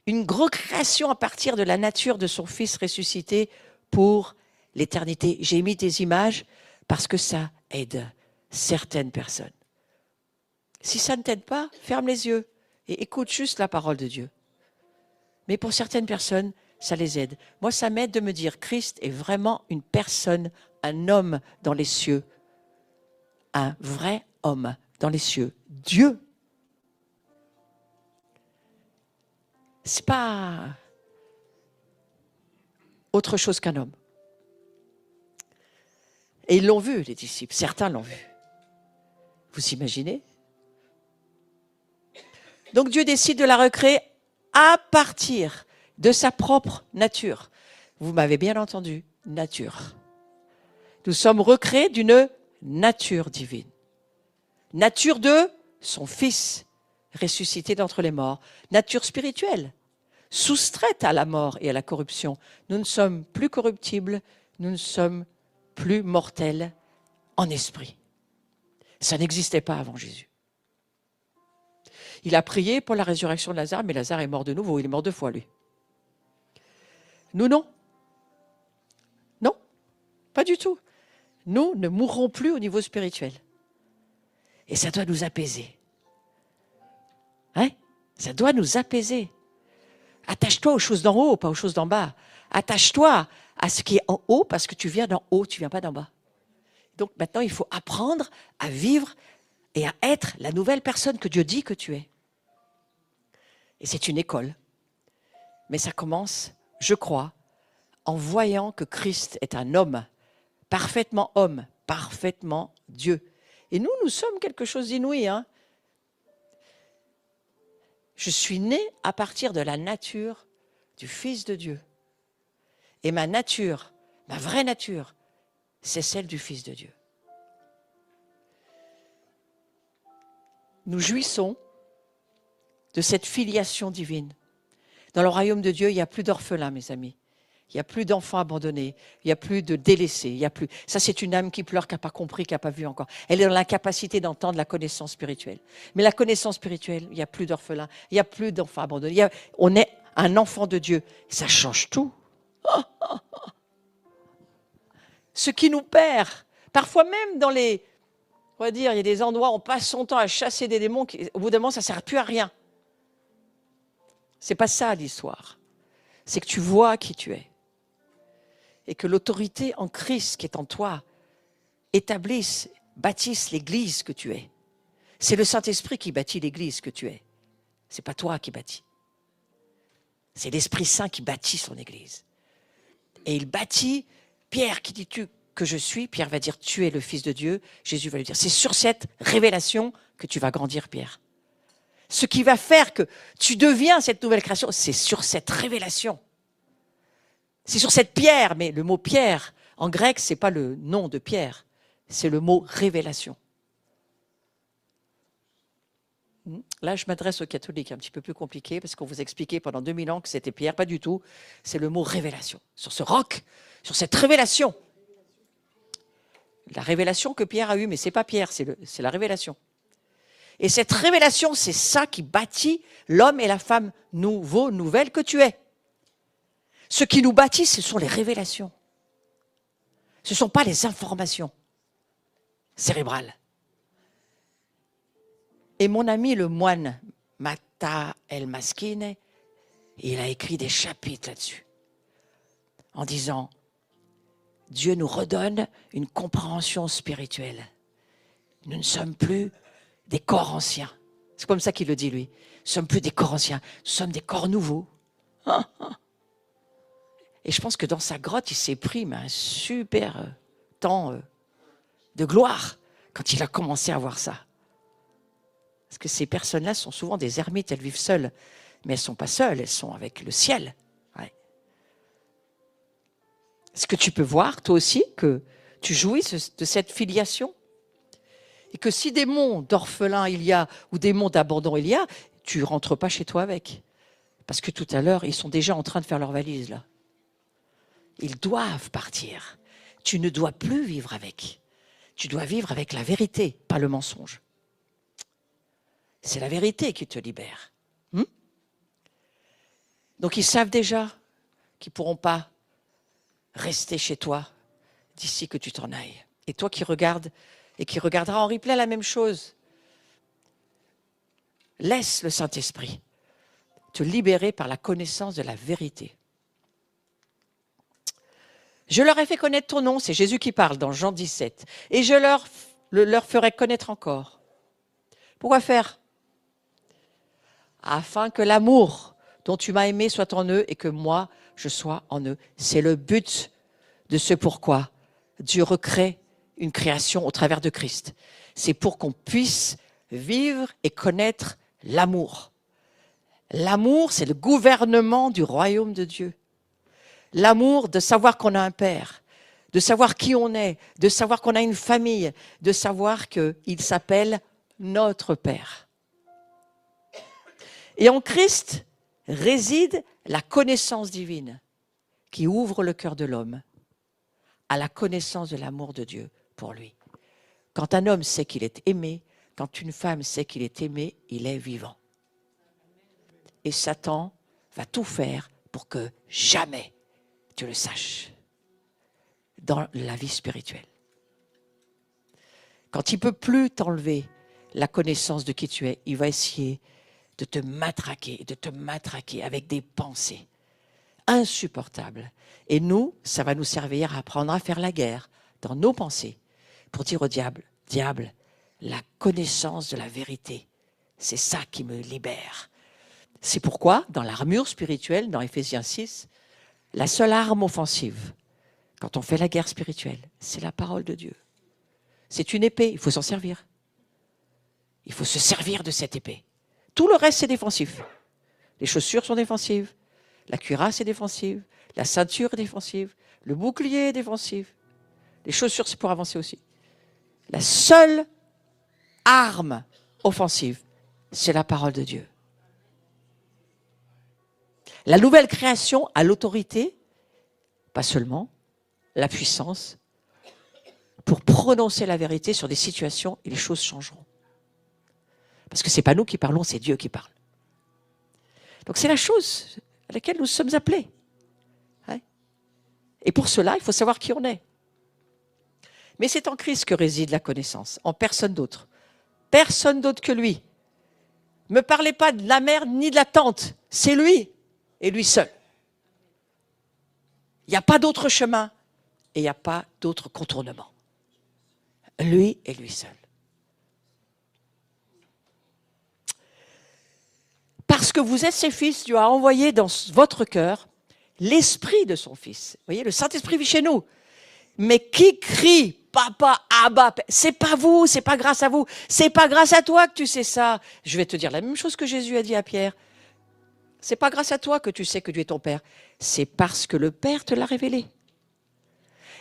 Une recréation à partir de la nature de son Fils ressuscité pour l'éternité. J'ai mis des images parce que ça aide certaines personnes. Si ça ne t'aide pas, ferme les yeux et écoute juste la parole de Dieu. Mais pour certaines personnes, ça les aide. Moi, ça m'aide de me dire, Christ est vraiment une personne, un homme dans les cieux. Un vrai homme dans les cieux. Dieu. C'est pas autre chose qu'un homme. Et ils l'ont vu, les disciples. Certains l'ont vu. Vous imaginez? Donc Dieu décide de la recréer à partir de sa propre nature. Vous m'avez bien entendu, nature. Nous sommes recréés d'une nature divine. Nature de son Fils, ressuscité d'entre les morts. Nature spirituelle, soustraite à la mort et à la corruption. Nous ne sommes plus corruptibles, nous ne sommes plus mortels en esprit. Ça n'existait pas avant Jésus. Il a prié pour la résurrection de Lazare, mais Lazare est mort de nouveau, il est mort 2 fois, lui. Nous, non. Non, pas du tout. Nous ne mourrons plus au niveau spirituel. Et ça doit nous apaiser. Hein? Ça doit nous apaiser. Attache-toi aux choses d'en haut, pas aux choses d'en bas. Attache-toi à ce qui est en haut, parce que tu viens d'en haut, tu ne viens pas d'en bas. Donc maintenant, il faut apprendre à vivre et à être la nouvelle personne que Dieu dit que tu es. Et c'est une école. Mais ça commence, je crois, en voyant que Christ est un homme, parfaitement Dieu. Et nous, nous sommes quelque chose d'inouï. Hein? Je suis né à partir de la nature du Fils de Dieu. Et ma nature, ma vraie nature, c'est celle du Fils de Dieu. Nous jouissons de cette filiation divine. Dans le royaume de Dieu, il n'y a plus d'orphelins, mes amis. Il n'y a plus d'enfants abandonnés. Il n'y a plus de délaissés. Il y a plus... Ça, c'est une âme qui pleure, qui n'a pas compris, qui n'a pas vu encore. Elle est dans l'incapacité d'entendre la connaissance spirituelle. Mais la connaissance spirituelle, il n'y a plus d'orphelins. Il n'y a plus d'enfants abandonnés. On est un enfant de Dieu. Ça change tout. Ce qui nous perd, parfois même dans les... On va dire, il y a des endroits où on passe son temps à chasser des démons, au bout d'un moment, ça ne sert plus à rien. Ce n'est pas ça l'histoire. C'est que tu vois qui tu es. Et que l'autorité en Christ qui est en toi établisse, bâtisse l'église que tu es. C'est le Saint-Esprit qui bâtit l'église que tu es. Ce n'est pas toi qui bâtis. C'est l'Esprit Saint qui bâtit son église. Et il bâtit, Pierre, qui dis-tu que je suis? Pierre va dire, tu es le Fils de Dieu. Jésus va lui dire, c'est sur cette révélation que tu vas grandir, Pierre. Ce qui va faire que tu deviens cette nouvelle création, c'est sur cette révélation. C'est sur cette pierre, mais le mot pierre, en grec, ce n'est pas le nom de Pierre, c'est le mot révélation. Là, je m'adresse aux catholiques, un petit peu plus compliqué, parce qu'on vous expliquait pendant 2000 ans que c'était Pierre, pas du tout. C'est le mot révélation. Sur ce roc, sur cette révélation. La révélation que Pierre a eue, mais ce n'est pas Pierre, c'est la révélation. Et cette révélation, c'est ça qui bâtit l'homme et la femme nouvelle que tu es. Ce qui nous bâtit, ce sont les révélations. Ce ne sont pas les informations cérébrales. Et mon ami le moine Mata El Maskine, il a écrit des chapitres là-dessus, en disant, Dieu nous redonne une compréhension spirituelle. Nous ne sommes plus des corps anciens. C'est comme ça qu'il le dit, lui. Nous ne sommes plus des corps anciens, nous sommes des corps nouveaux. Et je pense que dans sa grotte, il s'est pris un super temps de gloire quand il a commencé à voir ça. Parce que ces personnes-là sont souvent des ermites, elles vivent seules. Mais elles ne sont pas seules, elles sont avec le ciel. Ouais. Est-ce que tu peux voir, toi aussi, que tu jouisses de cette filiation? Et que si des monts d'orphelins il y a, ou des monts d'abandon il y a, tu ne rentres pas chez toi avec. Parce que tout à l'heure, ils sont déjà en train de faire leur valise, là. Ils doivent partir. Tu ne dois plus vivre avec. Tu dois vivre avec la vérité, pas le mensonge. C'est la vérité qui te libère. Donc ils savent déjà qu'ils ne pourront pas rester chez toi d'ici que tu t'en ailles. Et toi qui regardes et qui regardera en replay la même chose. Laisse le Saint-Esprit te libérer par la connaissance de la vérité. Je leur ai fait connaître ton nom, c'est Jésus qui parle dans Jean 17, et je leur ferai connaître encore. Pourquoi faire? Afin que l'amour dont tu m'as aimé soit en eux et que moi, je sois en eux. C'est le but de ce pourquoi Dieu recrée une création au travers de Christ. C'est pour qu'on puisse vivre et connaître l'amour. L'amour, c'est le gouvernement du royaume de Dieu. L'amour de savoir qu'on a un Père, de savoir qui on est, de savoir qu'on a une famille, de savoir qu'il s'appelle notre Père. Et en Christ réside la connaissance divine qui ouvre le cœur de l'homme à la connaissance de l'amour de Dieu pour lui. Quand un homme sait qu'il est aimé, quand une femme sait qu'il est aimé, il est vivant. Et Satan va tout faire pour que jamais tu le saches dans la vie spirituelle. Quand il ne peut plus t'enlever la connaissance de qui tu es, il va essayer de te matraquer avec des pensées insupportables. Et nous, ça va nous servir à apprendre à faire la guerre dans nos pensées pour dire au diable, diable, la connaissance de la vérité, c'est ça qui me libère. C'est pourquoi, dans l'armure spirituelle, dans Éphésiens 6, la seule arme offensive, quand on fait la guerre spirituelle, c'est la parole de Dieu. C'est une épée, il faut s'en servir. Il faut se servir de cette épée. Tout le reste, c'est défensif. Les chaussures sont défensives, la cuirasse est défensive, la ceinture est défensive, le bouclier est défensif. Les chaussures, c'est pour avancer aussi. La seule arme offensive, c'est la parole de Dieu. La nouvelle création a l'autorité, pas seulement, la puissance, pour prononcer la vérité sur des situations et les choses changeront. Parce que ce n'est pas nous qui parlons, c'est Dieu qui parle. Donc c'est la chose à laquelle nous sommes appelés. Hein? Et pour cela, il faut savoir qui on est. Mais c'est en Christ que réside la connaissance, en personne d'autre. Personne d'autre que lui. Ne me parlez pas de la mère ni de la tante, c'est lui et lui seul. Il n'y a pas d'autre chemin et il n'y a pas d'autre contournement. Lui et lui seul. Parce que vous êtes ses fils, Dieu a envoyé dans votre cœur l'esprit de son fils. Vous voyez, le Saint-Esprit vit chez nous. Mais qui crie papa, Abba, c'est pas vous, c'est pas grâce à vous, c'est pas grâce à toi que tu sais ça. Je vais te dire la même chose que Jésus a dit à Pierre. C'est pas grâce à toi que tu sais que Dieu est ton Père. C'est parce que le Père te l'a révélé.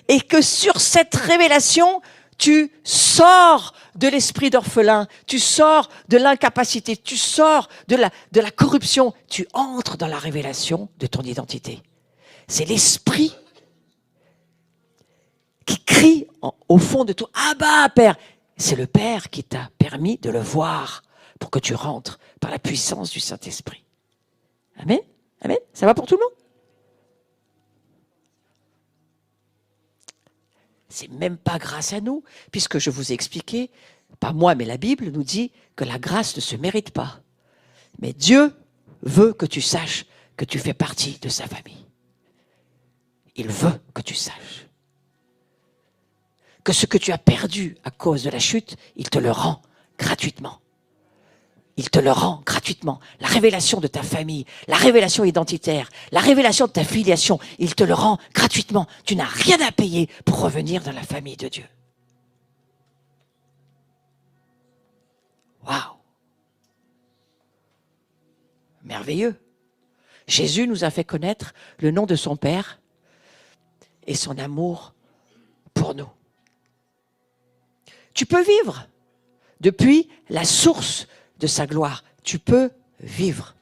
Et que sur cette révélation, tu sors de l'esprit d'orphelin, tu sors de l'incapacité, tu sors de la corruption, tu entres dans la révélation de ton identité. C'est l'esprit qui crie au fond de toi, « Abba, Père !» C'est le Père qui t'a permis de le voir pour que tu rentres par la puissance du Saint-Esprit. Amen. Amen. Ça va pour tout le monde? C'est même pas grâce à nous, puisque je vous ai expliqué, pas moi, mais la Bible nous dit que la grâce ne se mérite pas. Mais Dieu veut que tu saches que tu fais partie de sa famille. Il veut que tu saches que ce que tu as perdu à cause de la chute, il te le rend gratuitement. Il te le rend gratuitement. La révélation de ta famille, la révélation identitaire, la révélation de ta filiation, il te le rend gratuitement. Tu n'as rien à payer pour revenir dans la famille de Dieu. Waouh! Merveilleux. Jésus nous a fait connaître le nom de son Père et son amour pour nous. Tu peux vivre depuis la source de sa gloire. Tu peux vivre.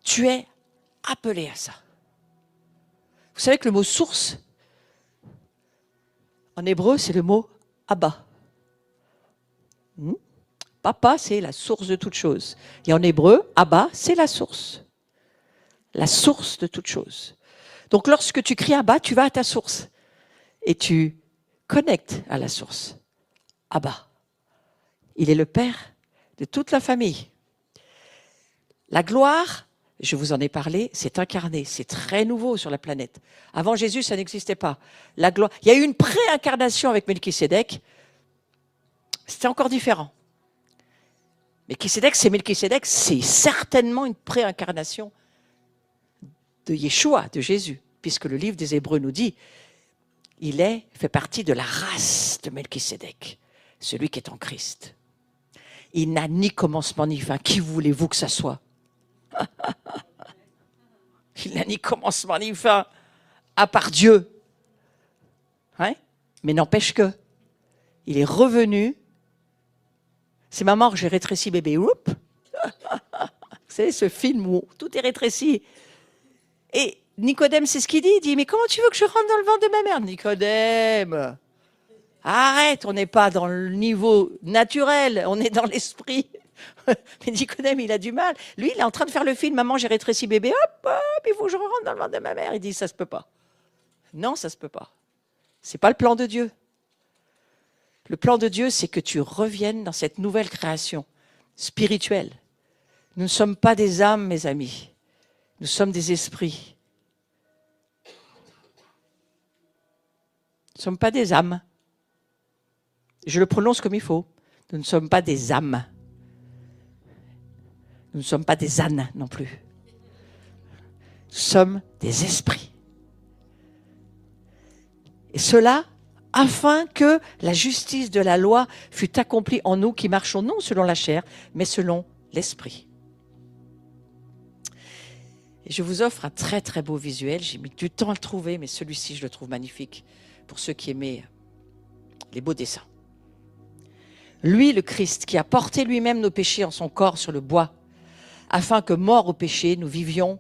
Tu es appelé à ça. Vous savez que le mot source, en hébreu, c'est le mot Abba. Papa, c'est la source de toute chose. Et en hébreu, Abba, c'est la source. La source de toute chose. Donc lorsque tu cries Abba, tu vas à ta source et tu connectes à la source. Abba, il est le Père de toute la famille. La gloire, je vous en ai parlé, c'est incarné, c'est très nouveau sur la planète. Avant Jésus, ça n'existait pas. La gloire, il y a eu une pré-incarnation avec Melchisédek, c'était encore différent. Melchisédek, c'est certainement une pré-incarnation de Yeshua, de Jésus, puisque le livre des Hébreux nous dit, fait partie de la race de Melchisédek, celui qui est en Christ. Il n'a ni commencement ni fin. Qui voulez-vous que ça soit? Il n'a ni commencement ni fin, à part Dieu. Hein? Mais n'empêche que, il est revenu. C'est maman que j'ai rétréci bébé. Oups. Vous savez, ce film où tout est rétréci. Et Nicodème, c'est ce qu'il dit. Il dit, mais comment tu veux que je rentre dans le ventre de ma mère? Nicodème, arrête, on n'est pas dans le niveau naturel, on est dans l'esprit. Mais Nicodème, il a du mal. Lui, il est en train de faire le film, maman, j'ai rétréci bébé, hop, il faut que je rentre dans le ventre de ma mère. Il dit, ça se peut pas. Non, ça se peut pas. C'est pas le plan de Dieu. Le plan de Dieu, c'est que tu reviennes dans cette nouvelle création spirituelle. Nous ne sommes pas des âmes, mes amis. Nous sommes des esprits. Nous ne sommes pas des âmes. Je le prononce comme il faut. Nous ne sommes pas des âmes. Nous ne sommes pas des ânes non plus. Nous sommes des esprits. Et cela, afin que la justice de la loi fût accomplie en nous qui marchons non selon la chair, mais selon l'esprit. Et je vous offre un très très beau visuel. J'ai mis du temps à le trouver, mais celui-ci, je le trouve magnifique pour ceux qui aimaient les beaux dessins. Lui, le Christ, qui a porté lui-même nos péchés en son corps sur le bois, afin que, morts au péché, nous vivions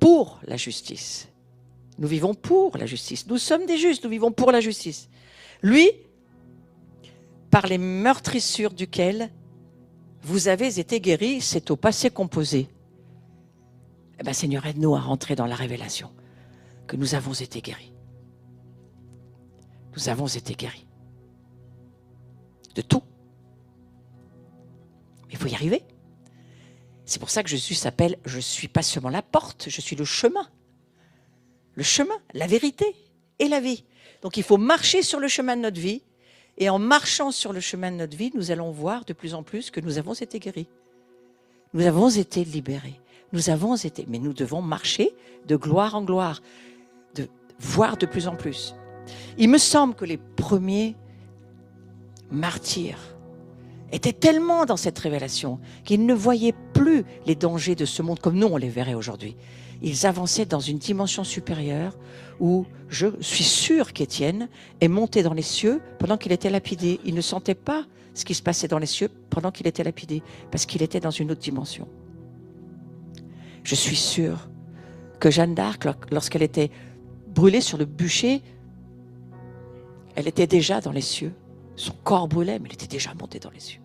pour la justice. Nous vivons pour la justice. Nous sommes des justes, nous vivons pour la justice. Lui, par les meurtrissures duquel vous avez été guéris, c'est au passé composé. Eh bien, Seigneur, aide-nous à rentrer dans la révélation que nous avons été guéris. Nous avons été guéris. De tout. Mais il faut y arriver. C'est pour ça que Jésus s'appelle « Je suis pas seulement la porte, je suis le chemin. » Le chemin, la vérité et la vie. Donc il faut marcher sur le chemin de notre vie. Et en marchant sur le chemin de notre vie, nous allons voir de plus en plus que nous avons été guéris. Nous avons été libérés. Nous avons été, mais nous devons marcher de gloire en gloire, de voir de plus en plus. Il me semble que les premiers martyrs étaient tellement dans cette révélation qu'ils ne voyaient plus les dangers de ce monde comme nous on les verrait aujourd'hui. Ils avançaient dans une dimension supérieure où je suis sûre qu'Étienne est monté dans les cieux pendant qu'il était lapidé. Il ne sentait pas ce qui se passait dans les cieux pendant qu'il était lapidé parce qu'il était dans une autre dimension. Je suis sûre que Jeanne d'Arc, lorsqu'elle était brûlée sur le bûcher, elle était déjà dans les cieux. Son corps brûlait, mais elle était déjà montée dans les cieux.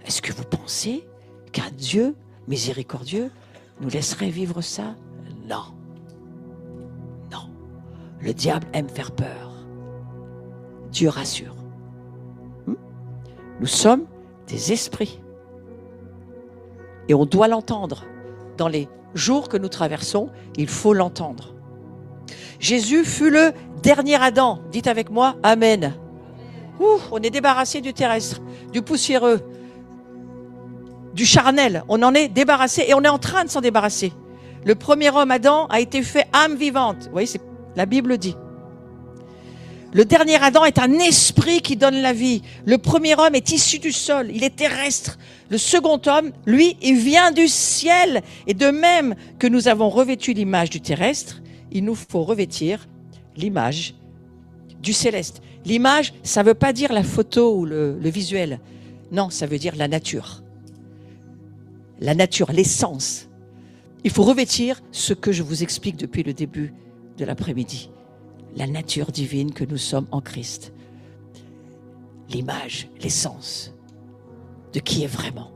Est-ce que vous pensez qu'un Dieu miséricordieux nous laisserait vivre ça? Non. Non. Le diable aime faire peur. Dieu rassure. Nous sommes des esprits. Et on doit l'entendre. Dans les jours que nous traversons, il faut l'entendre. Jésus fut le dernier Adam. Dites avec moi, Amen. On est débarrassé du terrestre, du poussiéreux, du charnel. On en est débarrassé et on est en train de s'en débarrasser. Le premier homme, Adam, a été fait âme vivante. Vous voyez, la Bible dit. Le dernier Adam est un esprit qui donne la vie. Le premier homme est issu du sol, il est terrestre. Le second homme, lui, il vient du ciel. Et de même que nous avons revêtu l'image du terrestre, il nous faut revêtir l'image du céleste. L'image, ça ne veut pas dire la photo ou le visuel. Non, ça veut dire la nature. La nature, l'essence. Il faut revêtir ce que je vous explique depuis le début de l'après-midi. La nature divine que nous sommes en Christ. L'image, l'essence de qui est vraiment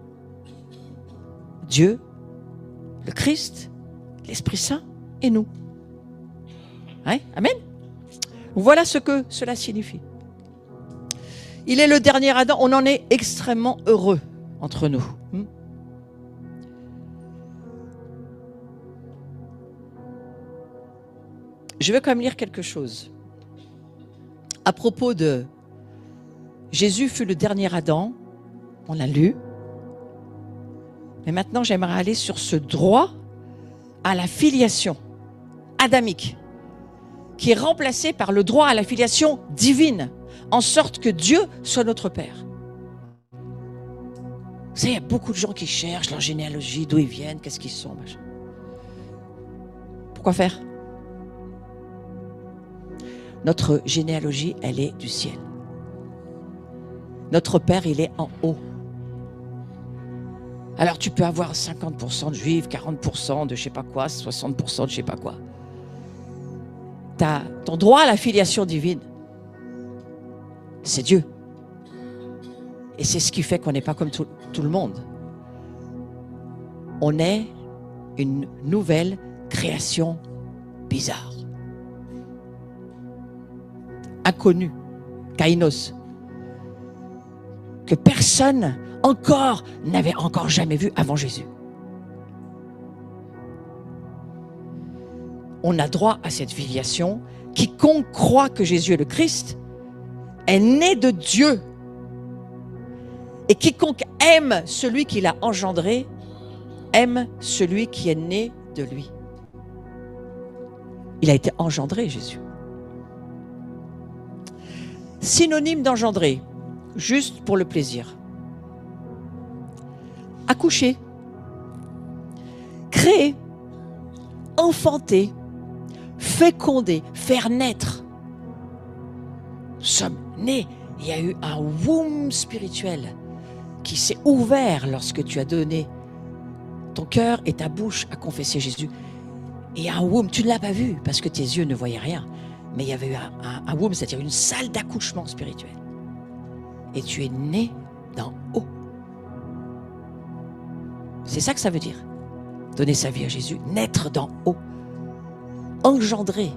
Dieu, le Christ, l'Esprit Saint et nous. Hein? Amen. Voilà ce que cela signifie. Il est le dernier Adam. On en est extrêmement heureux entre nous. Je veux quand même lire quelque chose. À propos de Jésus fut le dernier Adam, on l'a lu. Mais maintenant, j'aimerais aller sur ce droit à la filiation adamique, qui est remplacé par le droit à la filiation divine, en sorte que Dieu soit notre Père. Vous savez, il y a beaucoup de gens qui cherchent leur généalogie, d'où ils viennent, qu'est-ce qu'ils sont. Machin. Pourquoi faire? Notre généalogie, elle est du ciel. Notre Père, il est en haut. Alors tu peux avoir 50% de juifs, 40% de je sais pas quoi, 60% de je sais pas quoi. Tu as ton droit à la filiation divine. C'est Dieu. Et c'est ce qui fait qu'on n'est pas comme tout le monde. On est une nouvelle création bizarre. Inconnue, kainos, que personne encore n'avait encore jamais vu avant Jésus. On a droit à cette filiation. Quiconque croit que Jésus est le Christ est né de Dieu. Et quiconque aime celui qui l'a engendré aime celui qui est né de lui. Il a été engendré, Jésus. Synonyme d'engendrer, juste pour le plaisir. Accoucher, créer, enfanter, féconder, faire naître. Nous sommes nés. Il y a eu un womb spirituel qui s'est ouvert lorsque tu as donné ton cœur et ta bouche à confesser Jésus. Et un womb, tu ne l'as pas vu parce que tes yeux ne voyaient rien. Mais il y avait eu un womb, c'est-à-dire une salle d'accouchement spirituel. Et tu es né d'en haut. C'est ça que ça veut dire. Donner sa vie à Jésus, naître d'en haut. Engendrer.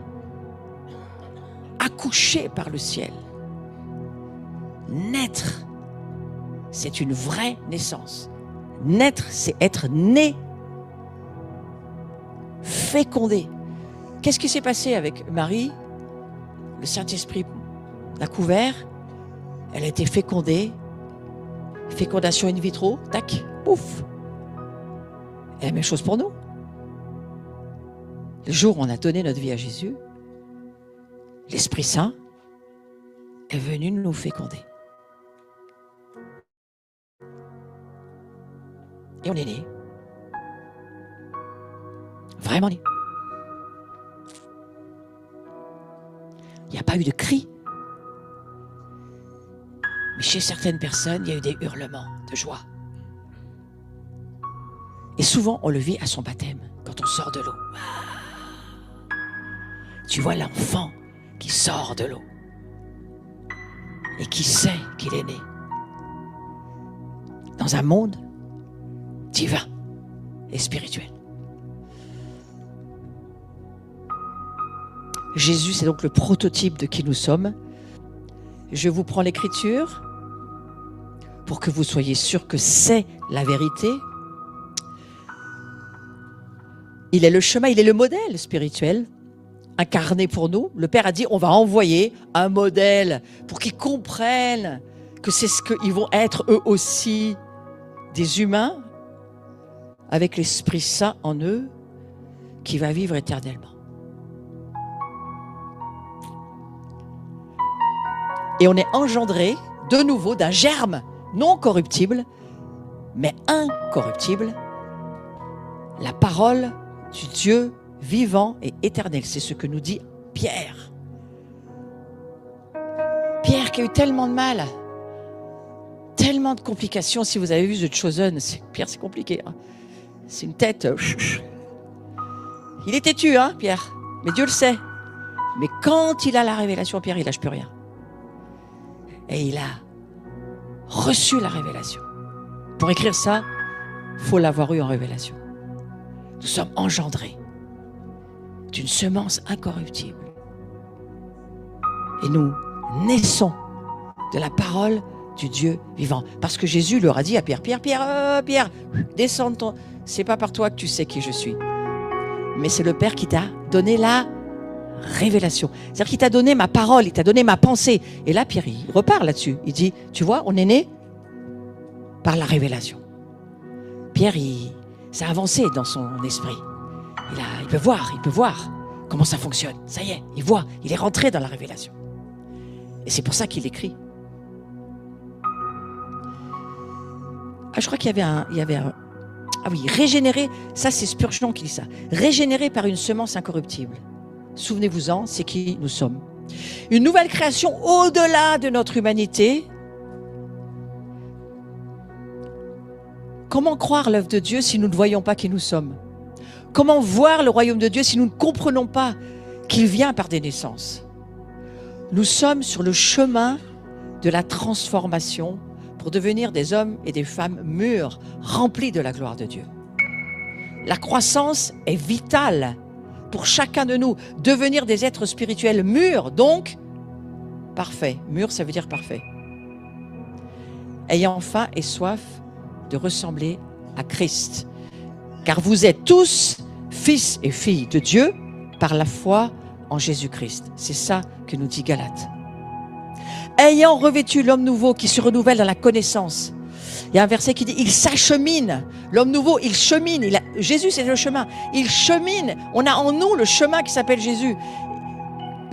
Accoucher par le ciel. Naître, c'est une vraie naissance. Naître, c'est être né. Féconder. Qu'est-ce qui s'est passé avec Marie? Le Saint-Esprit l'a couvert, elle a été fécondée, fécondation in vitro, tac, pouf. Et la même chose pour nous. Le jour où on a donné notre vie à Jésus, l'Esprit Saint est venu nous féconder. Et on est né. Vraiment né. Il n'y a pas eu de cris. Mais chez certaines personnes, il y a eu des hurlements de joie. Et souvent, on le vit à son baptême, quand on sort de l'eau. Tu vois l'enfant qui sort de l'eau et qui sait qu'il est né dans un monde divin et spirituel. Jésus, c'est donc le prototype de qui nous sommes. Je vous prends l'Écriture pour que vous soyez sûrs que c'est la vérité. Il est le chemin, il est le modèle spirituel incarné pour nous. Le Père a dit, on va envoyer un modèle pour qu'ils comprennent que c'est ce qu'ils vont être eux aussi, des humains avec l'Esprit Saint en eux qui va vivre éternellement. Et on est engendré de nouveau d'un germe non corruptible, mais incorruptible, la parole du Dieu vivant et éternel. C'est ce que nous dit Pierre. Pierre qui a eu tellement de mal, tellement de complications. Si vous avez vu The Chosen, Pierre, c'est compliqué. Hein. C'est une tête. Il est têtu, hein, Pierre. Mais Dieu le sait. Mais quand il a la révélation, Pierre, il lâche plus rien. Et il a reçu la révélation. Pour écrire ça, il faut l'avoir eu en révélation. Nous sommes engendrés d'une semence incorruptible Et nous naissons de la parole du Dieu vivant. Parce que Jésus leur a dit à Pierre, Pierre, descends de ton... C'est pas par toi que tu sais qui je suis. Mais c'est le Père qui t'a donné la révélation. C'est-à-dire qu'il t'a donné ma parole, il t'a donné ma pensée. Et là, Pierre, il repart là-dessus. Il dit, tu vois, on est né par la révélation. Pierre, ça a avancé dans son esprit. Il peut voir comment ça fonctionne. Ça y est, il voit, il est rentré dans la révélation. Et c'est pour ça qu'il écrit. Ah, je crois qu'il y avait un... Ah oui, régénéré, ça c'est Spurgeon qui dit ça. Régénéré par une semence incorruptible. Souvenez-vous-en, c'est qui nous sommes. Une nouvelle création au-delà de notre humanité. Comment croire l'œuvre de Dieu si nous ne voyons pas qui nous sommes? Comment voir le royaume de Dieu si nous ne comprenons pas qu'il vient par des naissances? Nous sommes sur le chemin de la transformation pour devenir des hommes et des femmes mûrs, remplis de la gloire de Dieu. La croissance est vitale pour chacun de nous. Devenir des êtres spirituels mûrs, donc parfaits. Mûr, ça veut dire parfait. Ayant faim et soif de ressembler à Christ. Car vous êtes tous fils et filles de Dieu par la foi en Jésus-Christ. C'est ça que nous dit Galates. Ayant revêtu l'homme nouveau qui se renouvelle dans la connaissance. Il y a un verset qui dit, il s'achemine. L'homme nouveau, il chemine. Jésus, c'est le chemin. Il chemine. On a en nous le chemin qui s'appelle Jésus.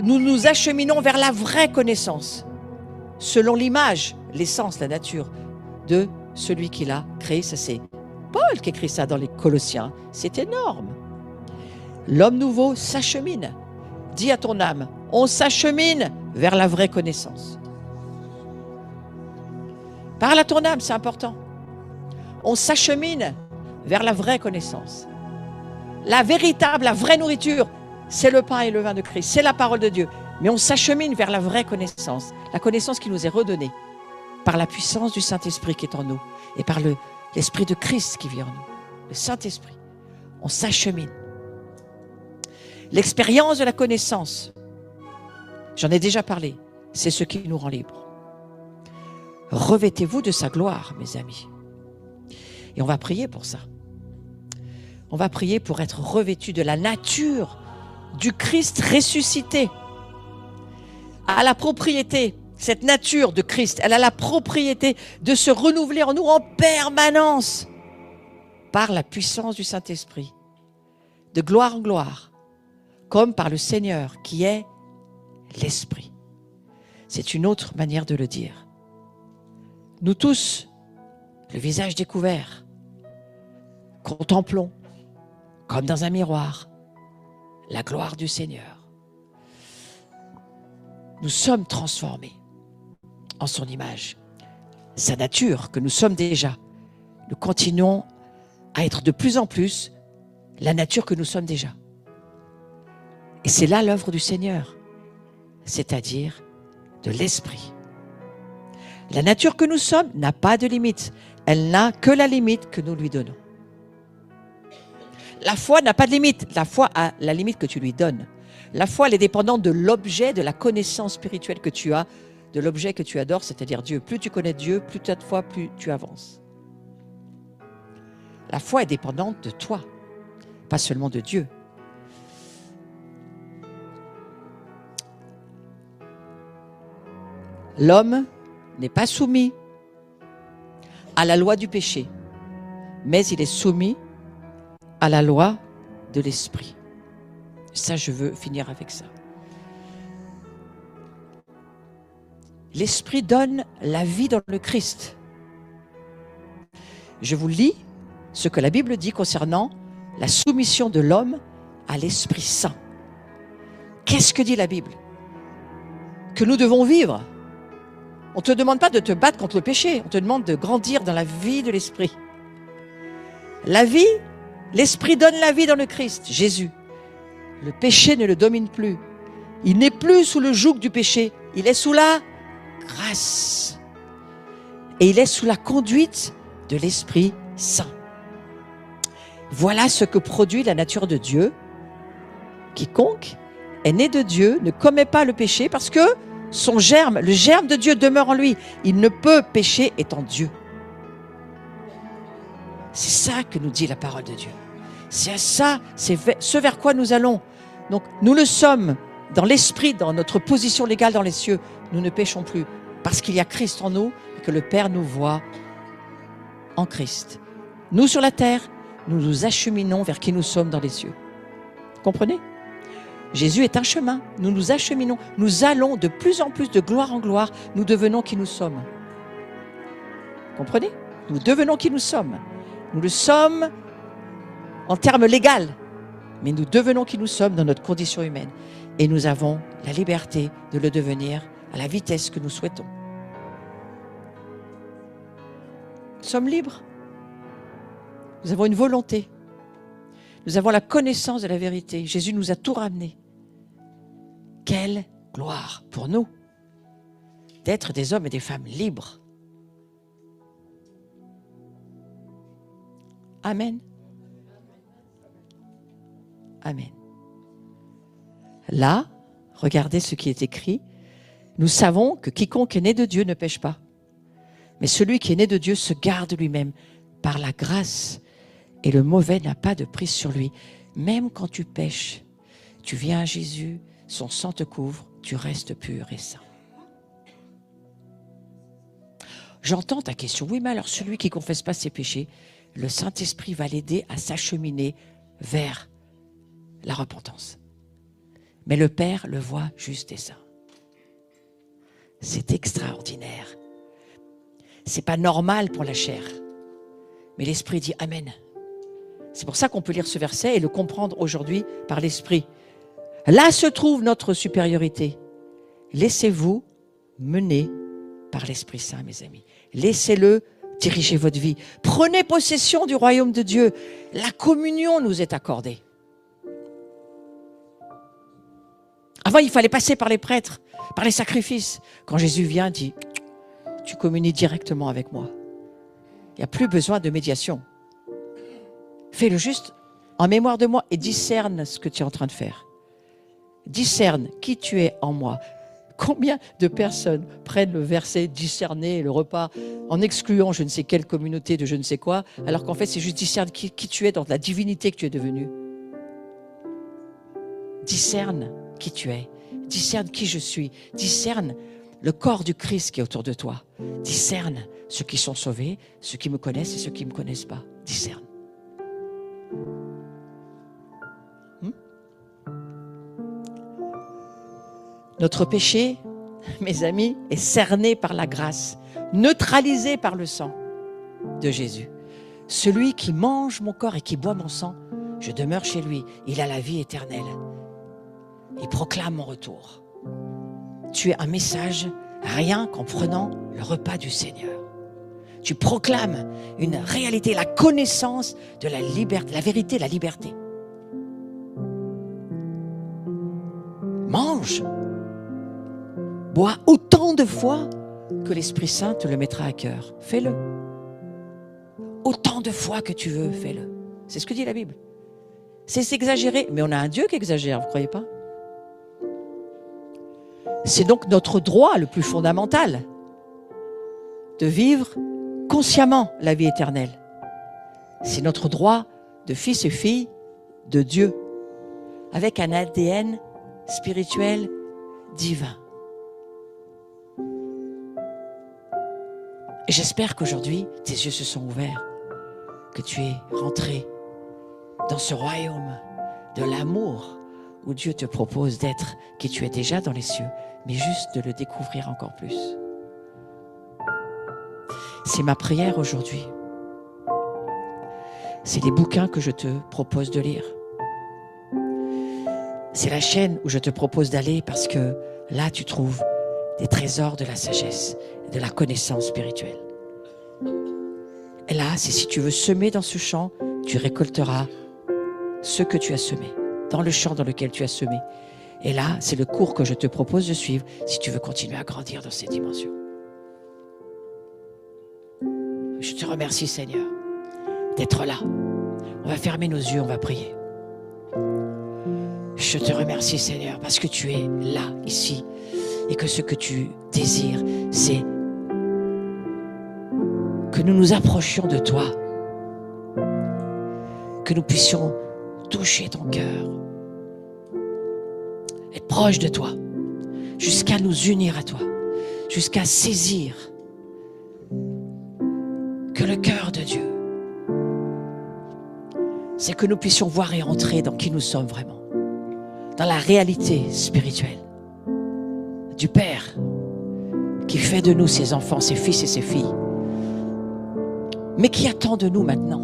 Nous nous acheminons vers la vraie connaissance. Selon l'image, l'essence, la nature de celui qui l'a créé. Ça, c'est Paul qui écrit ça dans les Colossiens. C'est énorme. L'homme nouveau s'achemine. Dis à ton âme, on s'achemine vers la vraie connaissance. Parle à ton âme, c'est important. On s'achemine vers la vraie connaissance. La véritable, la vraie nourriture, c'est le pain et le vin de Christ, c'est la parole de Dieu. Mais on s'achemine vers la vraie connaissance, la connaissance qui nous est redonnée par la puissance du Saint-Esprit qui est en nous et par l'Esprit de Christ qui vit en nous, le Saint-Esprit. On s'achemine. L'expérience de la connaissance, j'en ai déjà parlé, c'est ce qui nous rend libres. Revêtez-vous de sa gloire, mes amis. Et on va prier pour ça. On va prier pour être revêtus de la nature du Christ ressuscité. À la propriété, cette nature de Christ, elle a la propriété de se renouveler en nous en permanence par la puissance du Saint-Esprit, de gloire en gloire, comme par le Seigneur qui est l'Esprit. C'est une autre manière de le dire. Nous tous, le visage découvert, contemplons, comme dans un miroir, la gloire du Seigneur. Nous sommes transformés en son image. Sa nature que nous sommes déjà, nous continuons à être de plus en plus la nature que nous sommes déjà. Et c'est là l'œuvre du Seigneur, c'est-à-dire de l'Esprit. La nature que nous sommes n'a pas de limite. Elle n'a que la limite que nous lui donnons. La foi n'a pas de limite. La foi a la limite que tu lui donnes. La foi, elle est dépendante de l'objet, de la connaissance spirituelle que tu as, de l'objet que tu adores, c'est-à-dire Dieu. Plus tu connais Dieu, plus tu as de foi, plus tu avances. La foi est dépendante de toi, pas seulement de Dieu. L'homme n'est pas soumis à la loi du péché, mais il est soumis à la loi de l'esprit. Ça, je veux finir avec ça. L'esprit donne la vie dans le Christ. Je vous lis ce que la Bible dit concernant la soumission de l'homme à l'Esprit Saint. Qu'est-ce que dit la Bible? Que nous devons vivre. On ne te demande pas de te battre contre le péché, on te demande de grandir dans la vie de l'Esprit. La vie, l'Esprit donne la vie dans le Christ, Jésus. Le péché ne le domine plus. Il n'est plus sous le joug du péché, il est sous la grâce. Et il est sous la conduite de l'Esprit Saint. Voilà ce que produit la nature de Dieu. Quiconque est né de Dieu ne commet pas le péché parce que Son germe, le germe de Dieu demeure en lui. Il ne peut pécher étant Dieu. C'est ça que nous dit la parole de Dieu. C'est ça, c'est ce vers quoi nous allons. Donc, nous le sommes dans l'esprit, dans notre position légale dans les cieux. Nous ne péchons plus parce qu'il y a Christ en nous et que le Père nous voit en Christ. Nous, sur la terre, nous nous acheminons vers qui nous sommes dans les cieux. Comprenez ? Jésus est un chemin. Nous nous acheminons. Nous allons de plus en plus de gloire en gloire. Nous devenons qui nous sommes. Comprenez ? Nous devenons qui nous sommes. Nous le sommes en termes légaux, mais nous devenons qui nous sommes dans notre condition humaine. Et nous avons la liberté de le devenir à la vitesse que nous souhaitons. Nous sommes libres. Nous avons une volonté. Nous avons la connaissance de la vérité. Jésus nous a tout ramené. Quelle gloire pour nous d'être des hommes et des femmes libres. Amen. Amen. Là, regardez ce qui est écrit. Nous savons que quiconque est né de Dieu ne pêche pas. Mais celui qui est né de Dieu se garde lui-même par la grâce. Et le mauvais n'a pas de prise sur lui. Même quand tu pêches, tu viens à Jésus, son sang te couvre, tu restes pur et saint. J'entends ta question. Oui, mais alors celui qui ne confesse pas ses péchés, le Saint-Esprit va l'aider à s'acheminer vers la repentance. Mais le Père le voit juste et saint. C'est extraordinaire. C'est pas normal pour la chair. Mais l'Esprit dit Amen. C'est pour ça qu'on peut lire ce verset et le comprendre aujourd'hui par l'Esprit. Là se trouve notre supériorité. Laissez-vous mener par l'Esprit Saint, mes amis. Laissez-le diriger votre vie. Prenez possession du royaume de Dieu. La communion nous est accordée. Avant, il fallait passer par les prêtres, par les sacrifices. Quand Jésus vient, dit, tu communies directement avec moi. Il n'y a plus besoin de médiation. Fais-le juste en mémoire de moi et discerne ce que tu es en train de faire. Discerne qui tu es en moi. Combien de personnes prennent le verset discerner le repas en excluant je ne sais quelle communauté de je ne sais quoi, alors qu'en fait c'est juste discerne qui tu es dans la divinité que tu es devenu. Discerne qui tu es, discerne qui je suis, discerne le corps du Christ qui est autour de toi, discerne ceux qui sont sauvés, ceux qui me connaissent et ceux qui ne me connaissent pas, discerne. Notre péché, mes amis, est cerné par la grâce, neutralisé par le sang de Jésus. Celui qui mange mon corps et qui boit mon sang, je demeure chez lui, il a la vie éternelle. Il proclame mon retour. Tu es un message rien qu'en prenant le repas du Seigneur. Tu proclames une réalité, la connaissance de la liberté, la vérité, la liberté. Mange. Bois autant de fois que l'Esprit Saint te le mettra à cœur. Fais-le. Autant de fois que tu veux, fais-le. C'est ce que dit la Bible. C'est exagéré, mais on a un Dieu qui exagère, vous ne croyez pas? C'est donc notre droit le plus fondamental de vivre consciemment la vie éternelle. C'est notre droit de fils et filles de Dieu, avec un ADN spirituel divin. Et j'espère qu'aujourd'hui, tes yeux se sont ouverts, que tu es rentré dans ce royaume de l'amour où Dieu te propose d'être qui tu es déjà dans les cieux, mais juste de le découvrir encore plus. C'est ma prière aujourd'hui. C'est les bouquins que je te propose de lire. C'est la chaîne où je te propose d'aller parce que là, tu trouves des trésors de la sagesse, de la connaissance spirituelle. Et là, c'est si tu veux semer dans ce champ, tu récolteras ce que tu as semé, dans le champ dans lequel tu as semé. Et là, c'est le cours que je te propose de suivre si tu veux continuer à grandir dans ces dimensions. Je te remercie, Seigneur, d'être là. On va fermer nos yeux, on va prier. Je te remercie, Seigneur, parce que tu es là, ici. Et que ce que tu désires, c'est que nous nous approchions de toi, que nous puissions toucher ton cœur, être proche de toi, jusqu'à nous unir à toi, jusqu'à saisir que le cœur de Dieu, c'est que nous puissions voir et entrer dans qui nous sommes vraiment, dans la réalité spirituelle du Père qui fait de nous ses enfants, ses fils et ses filles, mais qui attend de nous maintenant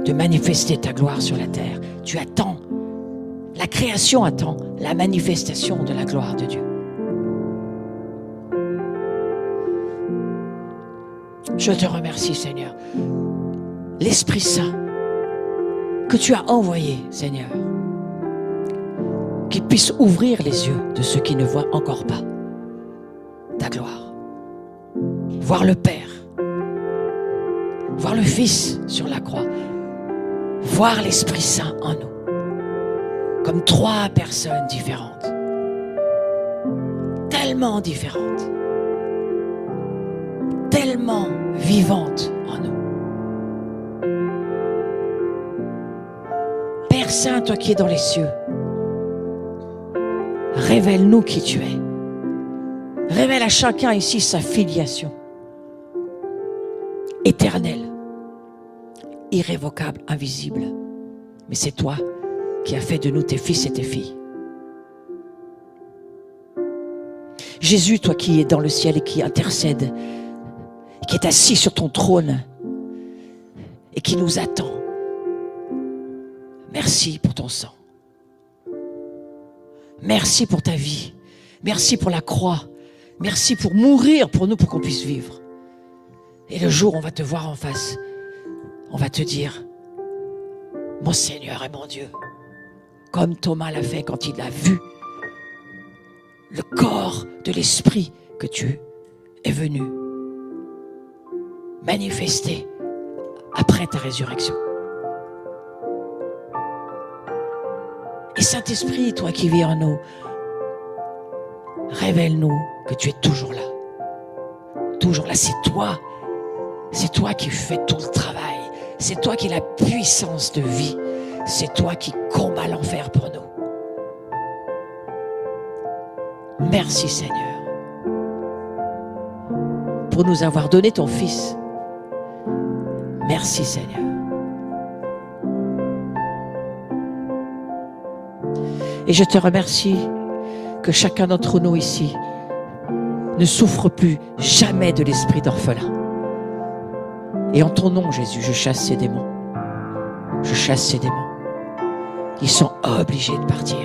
de manifester ta gloire sur la terre. Tu attends, la création attend la manifestation de la gloire de Dieu. Je te remercie, Seigneur. L'Esprit Saint que tu as envoyé, Seigneur, qu'il puisse ouvrir les yeux de ceux qui ne voient encore pas ta gloire. Voir le Père, voir le Fils sur la croix, voir l'Esprit Saint en nous, comme trois personnes différentes, tellement différentes, tellement vivantes en nous. Père Saint, toi qui es dans les cieux, révèle-nous qui tu es. Révèle à chacun ici sa filiation éternelle, irrévocable, invisible. Mais c'est toi qui as fait de nous tes fils et tes filles. Jésus, toi qui es dans le ciel et qui intercède, qui est assis sur ton trône et qui nous attend. Merci pour ton sang. Merci pour ta vie. Merci pour la croix. Merci pour mourir pour nous, pour qu'on puisse vivre. Et le jour où on va te voir en face, on va te dire, mon Seigneur et mon Dieu, comme Thomas l'a fait quand il a vu le corps de l'Esprit que tu es venu manifester après ta résurrection. Et Saint-Esprit, toi qui vis en nous, révèle-nous que tu es toujours là. Toujours là, c'est toi. C'est toi qui fais tout le travail. C'est toi qui as la puissance de vie. C'est toi qui combats l'enfer pour nous. Merci Seigneur pour nous avoir donné ton Fils. Merci Seigneur. Et je te remercie que chacun d'entre nous ici ne souffre plus jamais de l'esprit d'orphelin. Et en ton nom, Jésus, je chasse ces démons. Je chasse ces démons. Ils sont obligés de partir.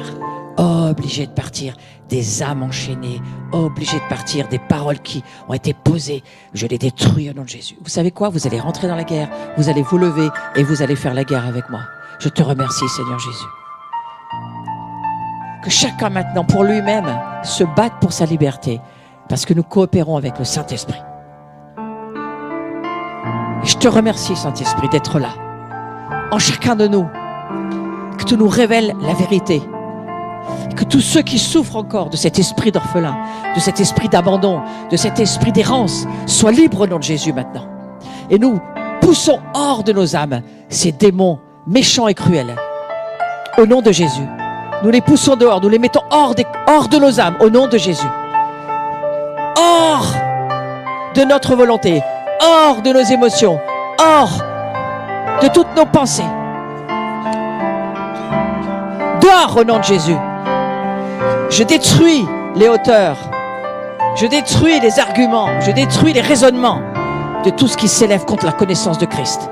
Obligés de partir. Des âmes enchaînées. Obligés de partir. Des paroles qui ont été posées. Je les détruis au nom de Jésus. Vous savez quoi? Vous allez rentrer dans la guerre. Vous allez vous lever et vous allez faire la guerre avec moi. Je te remercie, Seigneur Jésus. Que chacun maintenant, pour lui-même, se batte pour sa liberté. Parce que nous coopérons avec le Saint-Esprit. Et je te remercie, Saint-Esprit, d'être là. En chacun de nous. Que tu nous révèles la vérité. Que tous ceux qui souffrent encore de cet esprit d'orphelin, de cet esprit d'abandon, de cet esprit d'errance, soient libres au nom de Jésus maintenant. Et nous poussons hors de nos âmes ces démons méchants et cruels. Au nom de Jésus. Nous les poussons dehors, nous les mettons hors de nos âmes, au nom de Jésus. Hors de notre volonté, hors de nos émotions, hors de toutes nos pensées. Dehors au nom de Jésus. Je détruis les hauteurs, je détruis les arguments, je détruis les raisonnements de tout ce qui s'élève contre la connaissance de Christ.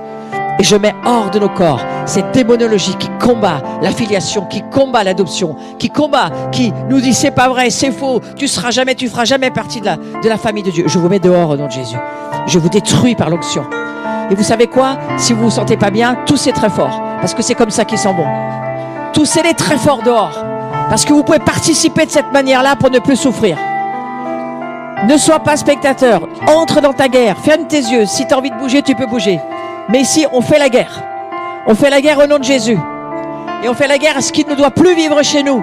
Et je mets hors de nos corps cette démonologie qui combat la filiation, qui combat l'adoption, qui combat, qui nous dit c'est pas vrai, c'est faux, tu feras jamais partie de la famille de Dieu. Je vous mets dehors au nom de Jésus. Je vous détruis par l'onction. Et vous savez quoi? Si vous vous sentez pas bien, toussez très fort, parce que c'est comme ça qu'ils sont bons. Toussez-les très fort dehors, parce que vous pouvez participer de cette manière-là pour ne plus souffrir. Ne sois pas spectateur, entre dans ta guerre, ferme tes yeux, si tu as envie de bouger, tu peux bouger. Mais ici, on fait la guerre. On fait la guerre au nom de Jésus. Et on fait la guerre à ce qui ne doit plus vivre chez nous.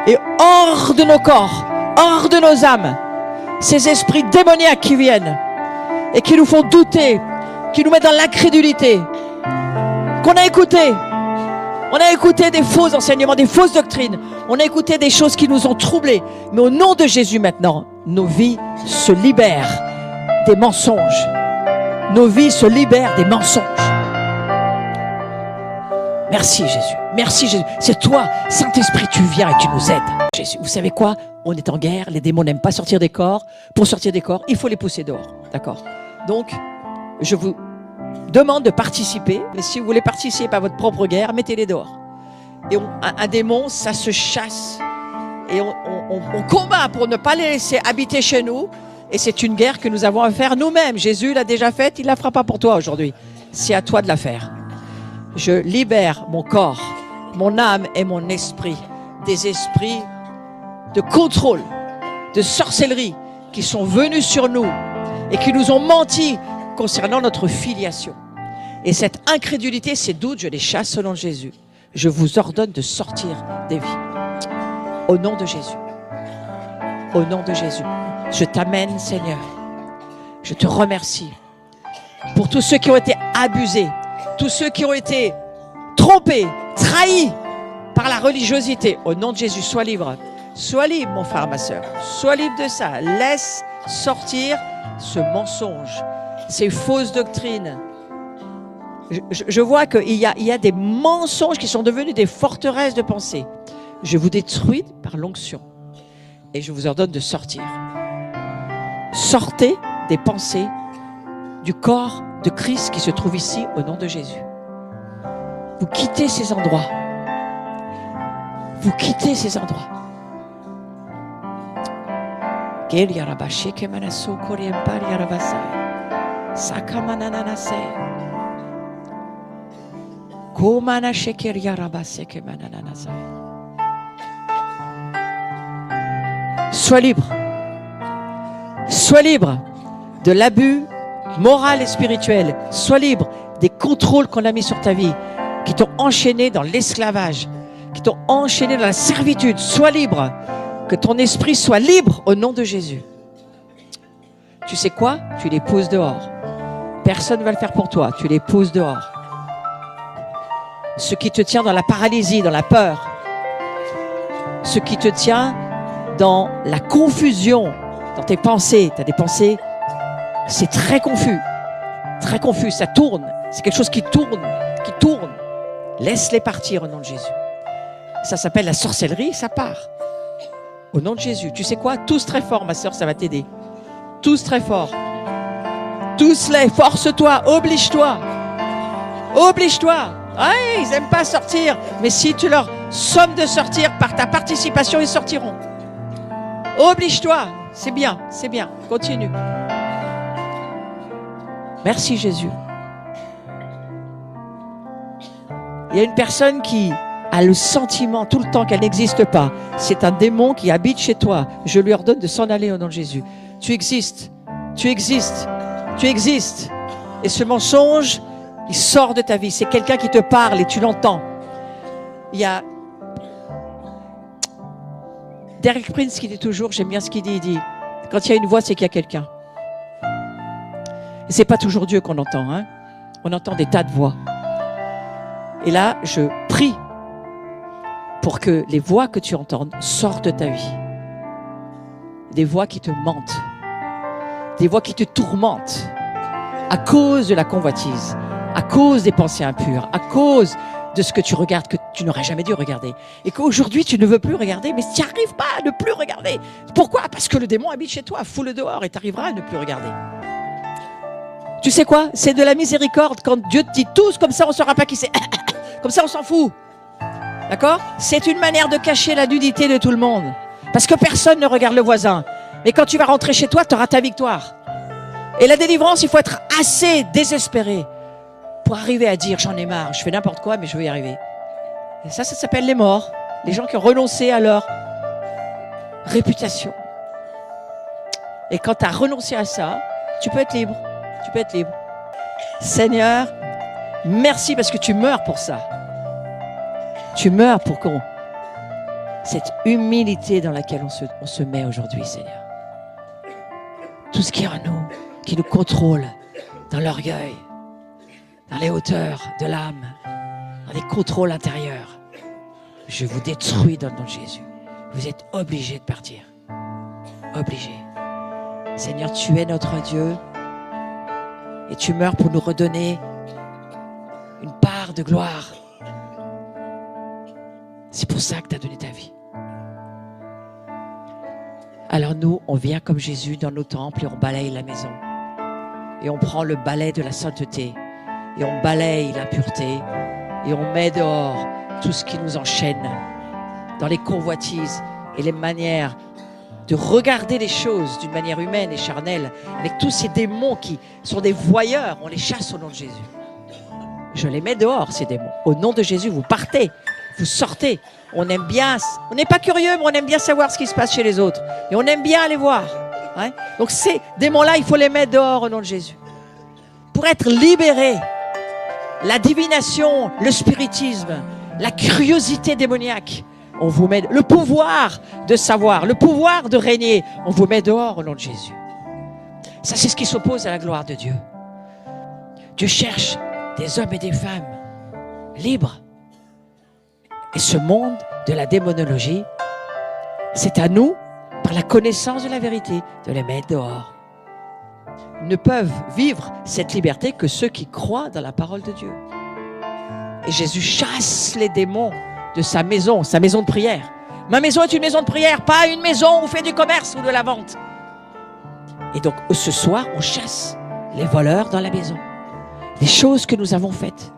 Et hors de nos corps, hors de nos âmes, ces esprits démoniaques qui viennent et qui nous font douter, qui nous mettent dans l'incrédulité, qu'on a écouté. On a écouté des faux enseignements, des fausses doctrines. On a écouté des choses qui nous ont troublés. Mais au nom de Jésus maintenant, nos vies se libèrent des mensonges. Nos vies se libèrent des mensonges. Merci Jésus. Merci Jésus. C'est toi, Saint-Esprit, tu viens et tu nous aides. Jésus, vous savez quoi? On est en guerre, les démons n'aiment pas sortir des corps. Pour sortir des corps, il faut les pousser dehors. D'accord? Donc, je vous demande de participer. Et si vous voulez participer à votre propre guerre, mettez-les dehors. Et un démon, ça se chasse. Et on combat pour ne pas les laisser habiter chez nous. Et c'est une guerre que nous avons à faire nous-mêmes. Jésus l'a déjà faite, il ne la fera pas pour toi aujourd'hui. C'est à toi de la faire. Je libère mon corps, mon âme et mon esprit des esprits de contrôle, de sorcellerie qui sont venus sur nous et qui nous ont menti concernant notre filiation. Et cette incrédulité, ces doutes, je les chasse au nom de Jésus. Je vous ordonne de sortir des vies. Au nom de Jésus. Au nom de Jésus. Je t'amène, Seigneur. Je te remercie pour tous ceux qui ont été abusés, tous ceux qui ont été trompés, trahis par la religiosité. Au nom de Jésus, sois libre. Sois libre, mon frère, ma soeur. Sois libre de ça. Laisse sortir ce mensonge, ces fausses doctrines. Je vois qu'il y a des mensonges qui sont devenus des forteresses de pensée. Je vous détruis par l'onction et je vous ordonne de sortir. Sortez des pensées du corps de Christ qui se trouve ici au nom de Jésus. Vous quittez ces endroits. Vous quittez ces endroits. Sois libre. Sois libre de l'abus moral et spirituel. Sois libre des contrôles qu'on a mis sur ta vie, qui t'ont enchaîné dans l'esclavage, qui t'ont enchaîné dans la servitude. Sois libre. Que ton esprit soit libre au nom de Jésus. Tu sais quoi? Tu les pousses dehors. Personne ne va le faire pour toi. Tu les pousses dehors. Ce qui te tient dans la paralysie, dans la peur, ce qui te tient dans la confusion, dans tes pensées. Tu as des pensées, c'est très confus. Très confus, ça tourne. C'est quelque chose qui tourne, qui tourne. Laisse-les partir au nom de Jésus. Ça s'appelle la sorcellerie, ça part. Au nom de Jésus. Tu sais quoi? Tous très fort, ma sœur, ça va t'aider. Tous très fort. Tous les, force-toi, oblige-toi. Oblige-toi. Ouais, ils n'aiment pas sortir. Mais si tu leur sommes de sortir par ta participation, ils sortiront. Oblige-toi. C'est bien, c'est bien. Continue. Merci Jésus. Il y a une personne qui a le sentiment tout le temps qu'elle n'existe pas. C'est un démon qui habite chez toi. Je lui ordonne de s'en aller au nom de Jésus. Tu existes. Tu existes. Tu existes. Et ce mensonge, il sort de ta vie. C'est quelqu'un qui te parle et tu l'entends. Il y a Derek Prince qui dit toujours, j'aime bien ce qu'il dit, il dit, quand il y a une voix, c'est qu'il y a quelqu'un. Et c'est pas toujours Dieu qu'on entend, hein. On entend des tas de voix. Et là, je prie pour que les voix que tu entends sortent de ta vie. Des voix qui te mentent. Des voix qui te tourmentent. À cause de la convoitise. À cause des pensées impures. À cause de ce que tu regardes que tu n'aurais jamais dû regarder. Et qu'aujourd'hui, tu ne veux plus regarder, mais tu n'y arrives pas à ne plus regarder. Pourquoi? Parce que le démon habite chez toi. Fous-le dehors et tu arriveras à ne plus regarder. Tu sais quoi? C'est de la miséricorde quand Dieu te dit tous, comme ça on ne saura pas qui c'est. Comme ça on s'en fout. D'accord? C'est une manière de cacher la nudité de tout le monde. Parce que personne ne regarde le voisin. Mais quand tu vas rentrer chez toi, tu auras ta victoire. Et la délivrance, il faut être assez désespéré pour arriver à dire, j'en ai marre, je fais n'importe quoi, mais je vais y arriver. Et ça s'appelle les morts. Les gens qui ont renoncé à leur réputation. Et quand tu as renoncé à ça, tu peux être libre. Tu peux être libre. Seigneur, merci parce que tu meurs pour ça. Tu meurs pour qu'on cette humilité dans laquelle on se met aujourd'hui, Seigneur. Tout ce qui est en nous, qui nous contrôle dans l'orgueil, dans les hauteurs de l'âme, dans les contrôles intérieurs, je vous détruis dans le nom de Jésus. Vous êtes obligés de partir. Obligés. Seigneur, tu es notre Dieu et tu meurs pour nous redonner une part de gloire. C'est pour ça que tu as donné ta vie. Alors nous, on vient comme Jésus dans nos temples et on balaye la maison. Et on prend le balai de la sainteté et on balaye l'impureté et on met dehors tout ce qui nous enchaîne dans les convoitises et les manières de regarder les choses d'une manière humaine et charnelle, avec tous ces démons qui sont des voyeurs, on les chasse au nom de Jésus. Je les mets dehors, ces démons. Au nom de Jésus, vous partez, vous sortez. On aime bien, on n'est pas curieux, mais on aime bien savoir ce qui se passe chez les autres. Et on aime bien aller voir. Hein? Donc ces démons-là, il faut les mettre dehors au nom de Jésus. Pour être libérés, la divination, le spiritisme, la curiosité démoniaque, on vous met le pouvoir de savoir, le pouvoir de régner, on vous met dehors au nom de Jésus. Ça, c'est ce qui s'oppose à la gloire de Dieu. Dieu cherche des hommes et des femmes libres. Et ce monde de la démonologie, c'est à nous, par la connaissance de la vérité, de les mettre dehors. Ils ne peuvent vivre cette liberté que ceux qui croient dans la parole de Dieu. Et Jésus chasse les démons de sa maison de prière. Ma maison est une maison de prière, pas une maison où on fait du commerce ou de la vente. Et donc, ce soir, on chasse les voleurs dans la maison. Les choses que nous avons faites,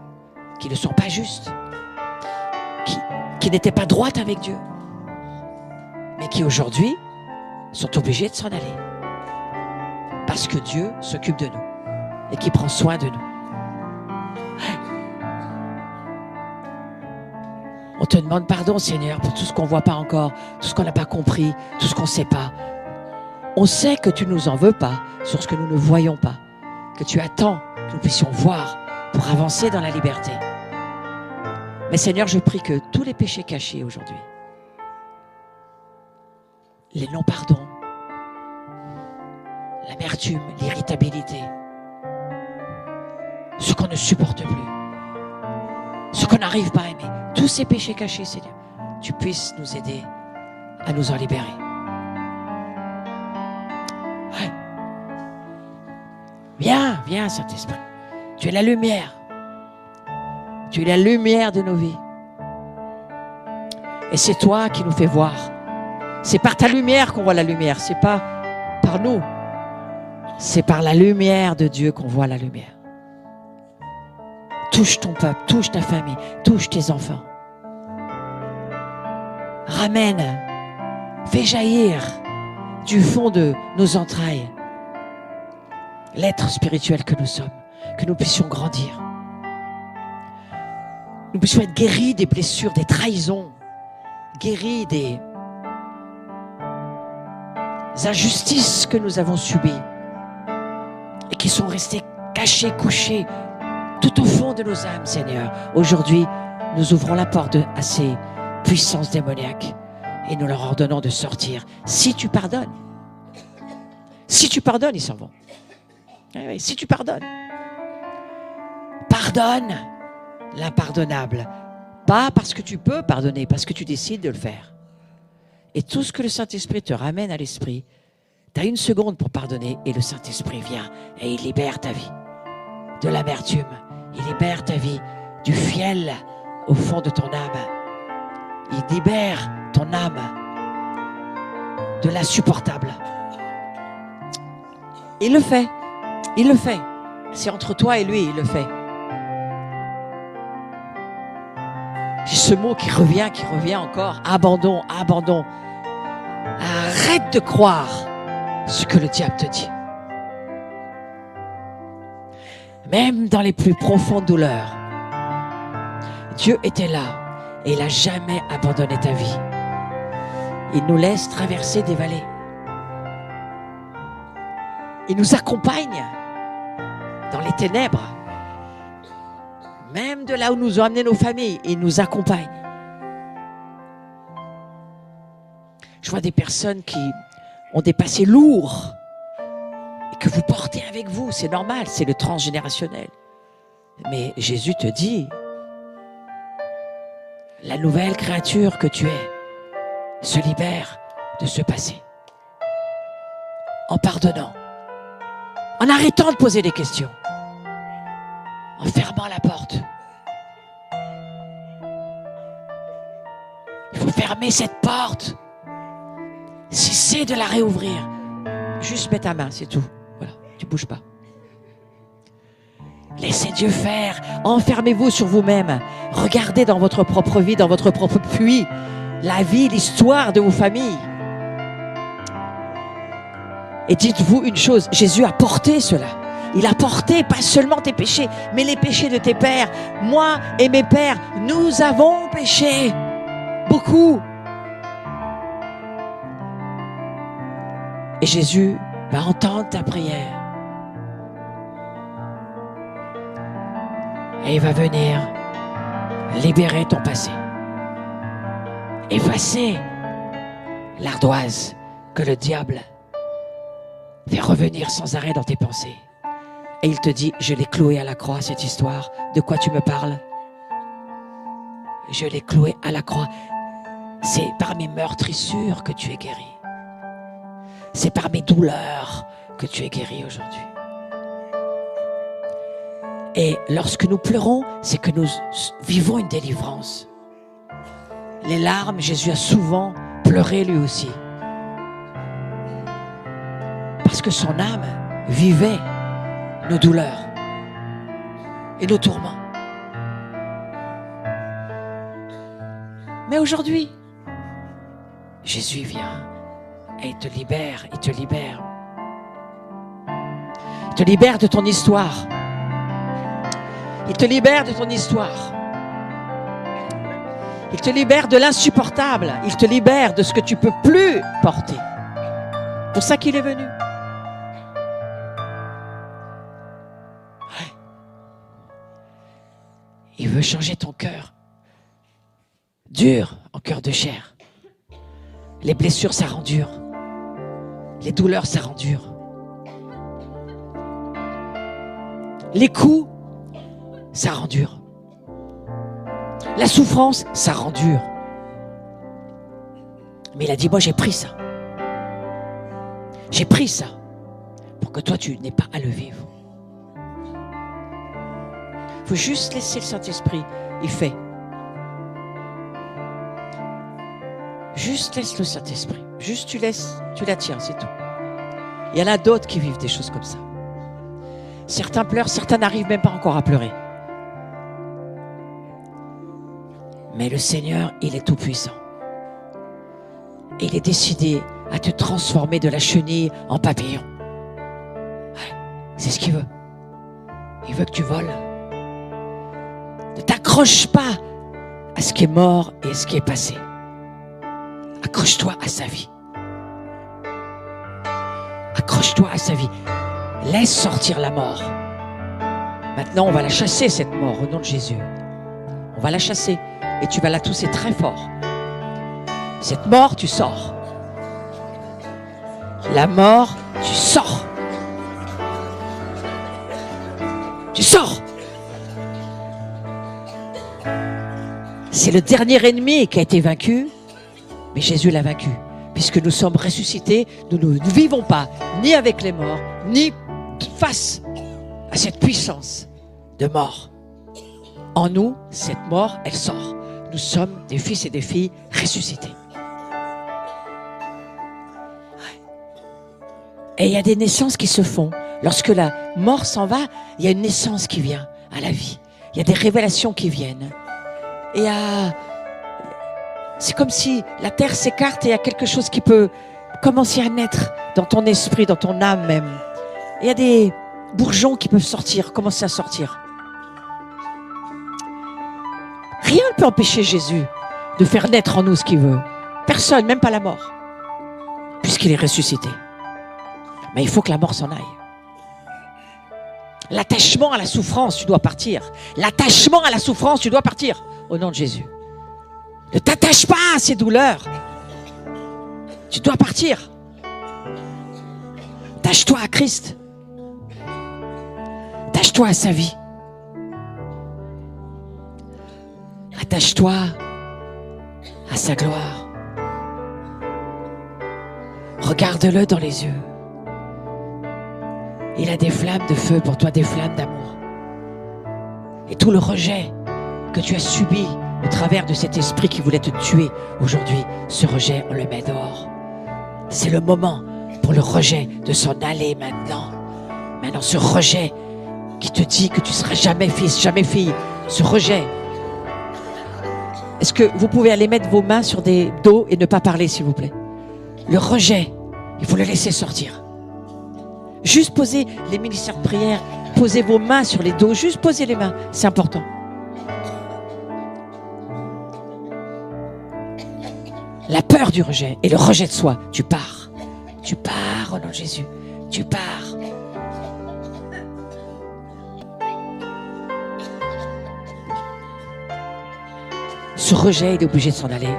qui ne sont pas justes, qui n'étaient pas droites avec Dieu, mais qui aujourd'hui sont obligées de s'en aller. Parce que Dieu s'occupe de nous et qui prend soin de nous. On te demande pardon, Seigneur, pour tout ce qu'on ne voit pas encore, tout ce qu'on n'a pas compris, tout ce qu'on ne sait pas. On sait que tu ne nous en veux pas sur ce que nous ne voyons pas, que tu attends que nous puissions voir pour avancer dans la liberté. Mais Seigneur, je prie que tous les péchés cachés aujourd'hui, les non-pardons, l'amertume, l'irritabilité, ce qu'on ne supporte plus, ce qu'on n'arrive pas à aimer, tous ces péchés cachés, Seigneur, tu puisses nous aider à nous en libérer. Ouais. Viens, viens, Saint-Esprit. Tu es la lumière. Tu es la lumière de nos vies. Et c'est toi qui nous fais voir. C'est par ta lumière qu'on voit la lumière. C'est pas par nous. C'est par la lumière de Dieu qu'on voit la lumière. Touche ton peuple, touche ta famille, touche tes enfants. Ramène, fais jaillir du fond de nos entrailles l'être spirituel que nous sommes, que nous puissions grandir. Nous puissions être guéris des blessures, des trahisons, guéris des injustices que nous avons subies et qui sont restées cachées, couchées tout au fond de nos âmes, Seigneur. Aujourd'hui, nous ouvrons la porte à ces puissances démoniaques et nous leur ordonnons de sortir. Si tu pardonnes, ils s'en vont. Oui, si tu pardonnes, pardonne l'impardonnable. Pas parce que tu peux pardonner, parce que tu décides de le faire. Et tout ce que le Saint-Esprit te ramène à l'esprit, tu as 1 seconde pour pardonner et le Saint-Esprit vient et il libère ta vie de l'amertume. Il libère ta vie du fiel au fond de ton âme. Il libère ton âme de l'insupportable. Il le fait. Il le fait. C'est entre toi et lui, il le fait. J'ai ce mot qui revient encore. Abandon, abandon. Arrête de croire ce que le diable te dit. Même dans les plus profondes douleurs, Dieu était là et il n'a jamais abandonné ta vie. Il nous laisse traverser des vallées. Il nous accompagne dans les ténèbres. Même de là où nous ont amené nos familles, il nous accompagne. Je vois des personnes qui ont des passés lourds et que vous portez avec vous. C'est normal, c'est le transgénérationnel. Mais Jésus te dit, la nouvelle créature que tu es se libère de ce passé. En pardonnant, en arrêtant de poser des questions, en fermant la porte. Il faut fermer cette porte. Cesser de la réouvrir. Juste mets ta main, c'est tout. Voilà, tu bouges pas. Laissez Dieu faire. Enfermez-vous sur vous-même. Regardez dans votre propre vie, dans votre propre puits, la vie, l'histoire de vos familles. Et dites-vous une chose, Jésus a porté cela. Il a porté pas seulement tes péchés, mais les péchés de tes pères. Moi et mes pères, nous avons péché. Beaucoup. Et Jésus va entendre ta prière. Et il va venir libérer ton passé. Effacer l'ardoise que le diable fait revenir sans arrêt dans tes pensées. Et il te dit, je l'ai cloué à la croix, cette histoire. De quoi tu me parles? Je l'ai cloué à la croix. C'est par mes meurtrissures que tu es guéri. C'est par mes douleurs que tu es guéri aujourd'hui. Et lorsque nous pleurons, c'est que nous vivons une délivrance. Les larmes, Jésus a souvent pleuré lui aussi. Parce que son âme vivait nos douleurs et nos tourments. Mais aujourd'hui, Jésus vient et il te libère, il te libère. Il te libère de ton histoire. Il te libère de ton histoire. Il te libère de l'insupportable. Il te libère de ce que tu ne peux plus porter. C'est pour ça qu'il est venu. Ouais. Il veut changer ton cœur. Dur en cœur de chair. Les blessures, ça rend dur. Les douleurs, ça rend dur. Les coups, ça rend dur. La souffrance, ça rend dur. Mais il a dit, moi j'ai pris ça. J'ai pris ça pour que toi tu n'aies pas à le vivre. Il faut juste laisser le Saint-Esprit, il fait. Juste laisse le Saint-Esprit. Juste tu laisses, tu la tiens, c'est tout. Il y en a d'autres qui vivent des choses comme ça. Certains pleurent, certains n'arrivent même pas encore à pleurer. Mais le Seigneur, il est tout puissant. Et il est décidé à te transformer de la chenille en papillon. Ouais, c'est ce qu'il veut. Il veut que tu voles. Ne t'accroche pas à ce qui est mort et à ce qui est passé. Accroche-toi à sa vie. Accroche-toi à sa vie. Laisse sortir la mort. Maintenant, on va la chasser, cette mort, au nom de Jésus. On va la chasser et tu vas la tousser très fort. Cette mort, tu sors. La mort, tu sors. Tu sors. C'est le dernier ennemi qui a été vaincu, mais Jésus l'a vaincu. Puisque nous sommes ressuscités, nous ne vivons pas ni avec les morts, ni face à cette puissance de mort. En nous, cette mort, elle sort. Nous sommes des fils et des filles ressuscités. Et il y a des naissances qui se font. Lorsque la mort s'en va, il y a une naissance qui vient à la vie. Il y a des révélations qui viennent. Et c'est comme si la terre s'écarte et il y a quelque chose qui peut commencer à naître dans ton esprit, dans ton âme même. Et il y a des bourgeons qui peuvent sortir, commencer à sortir. Rien ne peut empêcher Jésus de faire naître en nous ce qu'il veut. Personne, même pas la mort, puisqu'il est ressuscité. Mais il faut que la mort s'en aille. L'attachement à la souffrance, tu dois partir. L'attachement à la souffrance, tu dois partir. Au nom de Jésus. Ne t'attache pas à ces douleurs. Tu dois partir. Attache-toi à Christ. Attache-toi à sa vie. Attache-toi à sa gloire. Regarde-le dans les yeux. Il a des flammes de feu pour toi, des flammes d'amour. Et tout le rejet que tu as subi au travers de cet esprit qui voulait te tuer aujourd'hui, ce rejet, on le met dehors. C'est le moment pour le rejet de s'en aller maintenant. Maintenant, ce rejet qui te dit que tu ne seras jamais fils, jamais fille, ce rejet. Est-ce que vous pouvez aller mettre vos mains sur des dos et ne pas parler, s'il vous plaît? Le rejet, il faut le laisser sortir. Juste posez les ministères de prière, posez vos mains sur les dos, juste posez les mains, c'est important. La peur du rejet et le rejet de soi, tu pars. Tu pars au nom de Jésus, tu pars. Ce rejet, il est obligé de s'en aller.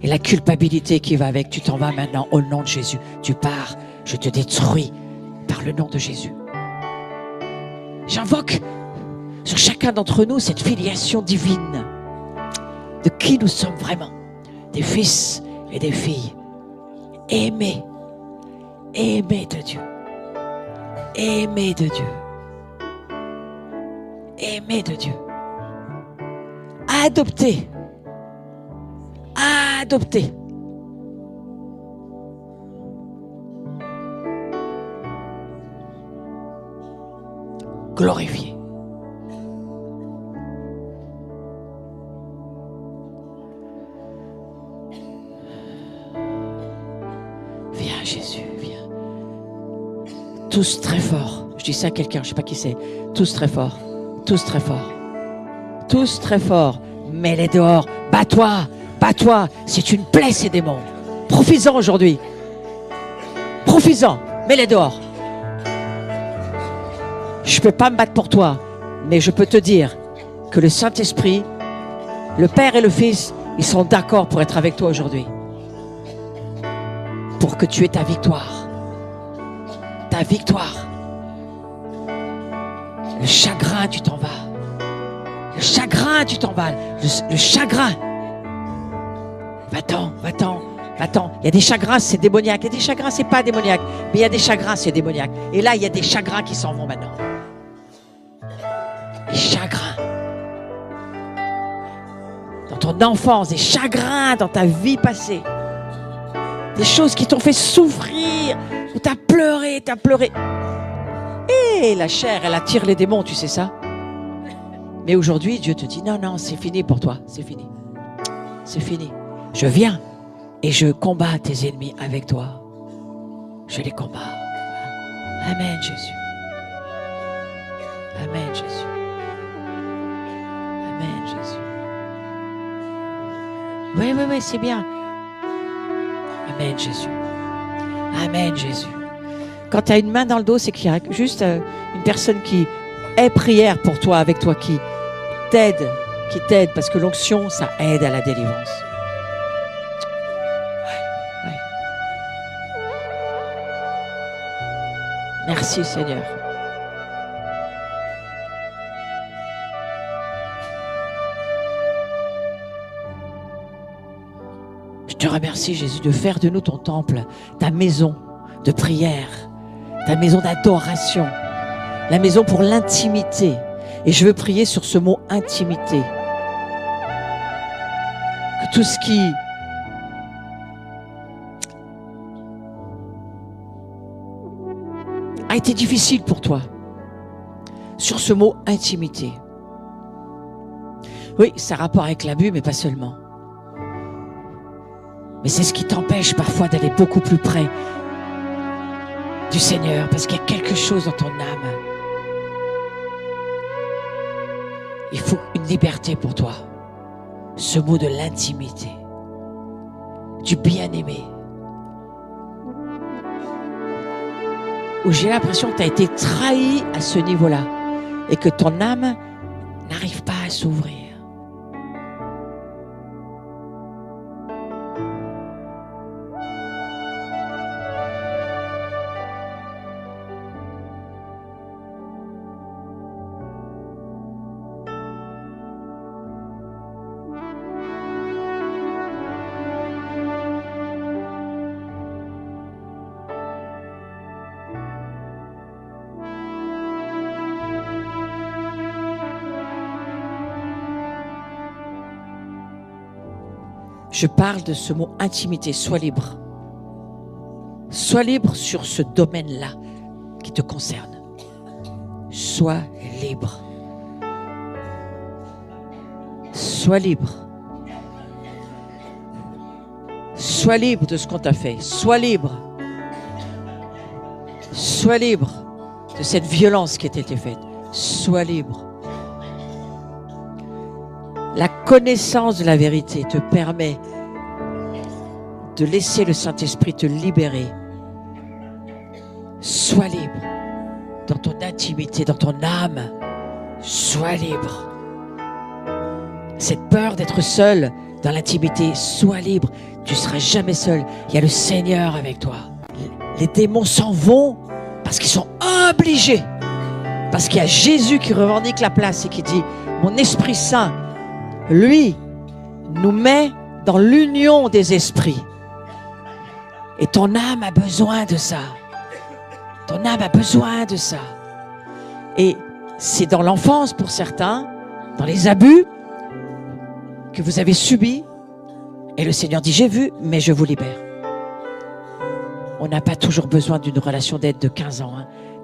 Et la culpabilité qui va avec, tu t'en vas maintenant au nom de Jésus. Tu pars, je te détruis par le nom de Jésus. J'invoque sur chacun d'entre nous cette filiation divine de qui nous sommes vraiment, des fils et des filles aimés, aimés de Dieu, aimés de Dieu, aimés de Dieu, adoptés, adoptés. Glorifiés. Viens Jésus, viens. Tous très forts. Je dis ça à quelqu'un, je ne sais pas qui c'est. Tous très forts. Tous très forts. Tous très forts. Mets-les dehors. Bats-toi. Bats-toi. C'est une plaie ces démons. Profites-en aujourd'hui. Profites-en. Mets-les dehors. Je ne peux pas me battre pour toi, mais je peux te dire que le Saint-Esprit, le Père et le Fils, ils sont d'accord pour être avec toi aujourd'hui. Pour que tu aies ta victoire. Ta victoire. Le chagrin, tu t'en vas. Le chagrin, tu t'en vas. Le chagrin. Va-t'en, va-t'en, va-t'en. Il y a des chagrins, c'est démoniaque. Il y a des chagrins, c'est pas démoniaque. Mais il y a des chagrins, c'est démoniaque. Et là, il y a des chagrins qui s'en vont maintenant. Des chagrins. Dans ton enfance, des chagrins dans ta vie passée. Des choses qui t'ont fait souffrir. Où t'as pleuré, t'as pleuré. Et la chair, elle attire les démons, tu sais ça? Mais aujourd'hui, Dieu te dit, non, non, c'est fini pour toi. C'est fini. C'est fini. Je viens et je combats tes ennemis avec toi. Je les combats. Amen, Jésus. Amen, Jésus. Amen, Jésus. Oui, oui, oui, c'est bien. Amen, Jésus. Amen, Jésus. Quand tu as une main dans le dos, c'est qu'il y a juste une personne qui est prière pour toi, avec toi, qui t'aide, parce que l'onction, ça aide à la délivrance. Ouais, ouais. Merci, Seigneur. Je te remercie, Jésus, de faire de nous ton temple, ta maison de prière, ta maison d'adoration, la maison pour l'intimité. Et je veux prier sur ce mot intimité. Que tout ce qui a été difficile pour toi, sur ce mot intimité. Oui, ça a rapport avec l'abus, mais pas seulement. Mais c'est ce qui t'empêche parfois d'aller beaucoup plus près du Seigneur, parce qu'il y a quelque chose dans ton âme. Il faut une liberté pour toi. Ce mot de l'intimité, du bien-aimé. Où j'ai l'impression que tu as été trahi à ce niveau-là et que ton âme n'arrive pas à s'ouvrir. Je parle de ce mot intimité. Sois libre. Sois libre sur ce domaine-là qui te concerne. Sois libre. Sois libre. Sois libre de ce qu'on t'a fait. Sois libre. Sois libre de cette violence qui t'a été faite. Sois libre. La connaissance de la vérité te permet de laisser le Saint-Esprit te libérer. Sois libre dans ton intimité, dans ton âme. Sois libre. Cette peur d'être seul dans l'intimité, sois libre. Tu ne seras jamais seul. Il y a le Seigneur avec toi. Les démons s'en vont parce qu'ils sont obligés. Parce qu'il y a Jésus qui revendique la place et qui dit, mon Esprit Saint, lui, nous met dans l'union des esprits. Et ton âme a besoin de ça. Ton âme a besoin de ça. Et c'est dans l'enfance pour certains, dans les abus que vous avez subis. Et le Seigneur dit, j'ai vu, mais je vous libère. On n'a pas toujours besoin d'une relation d'aide de 15 ans.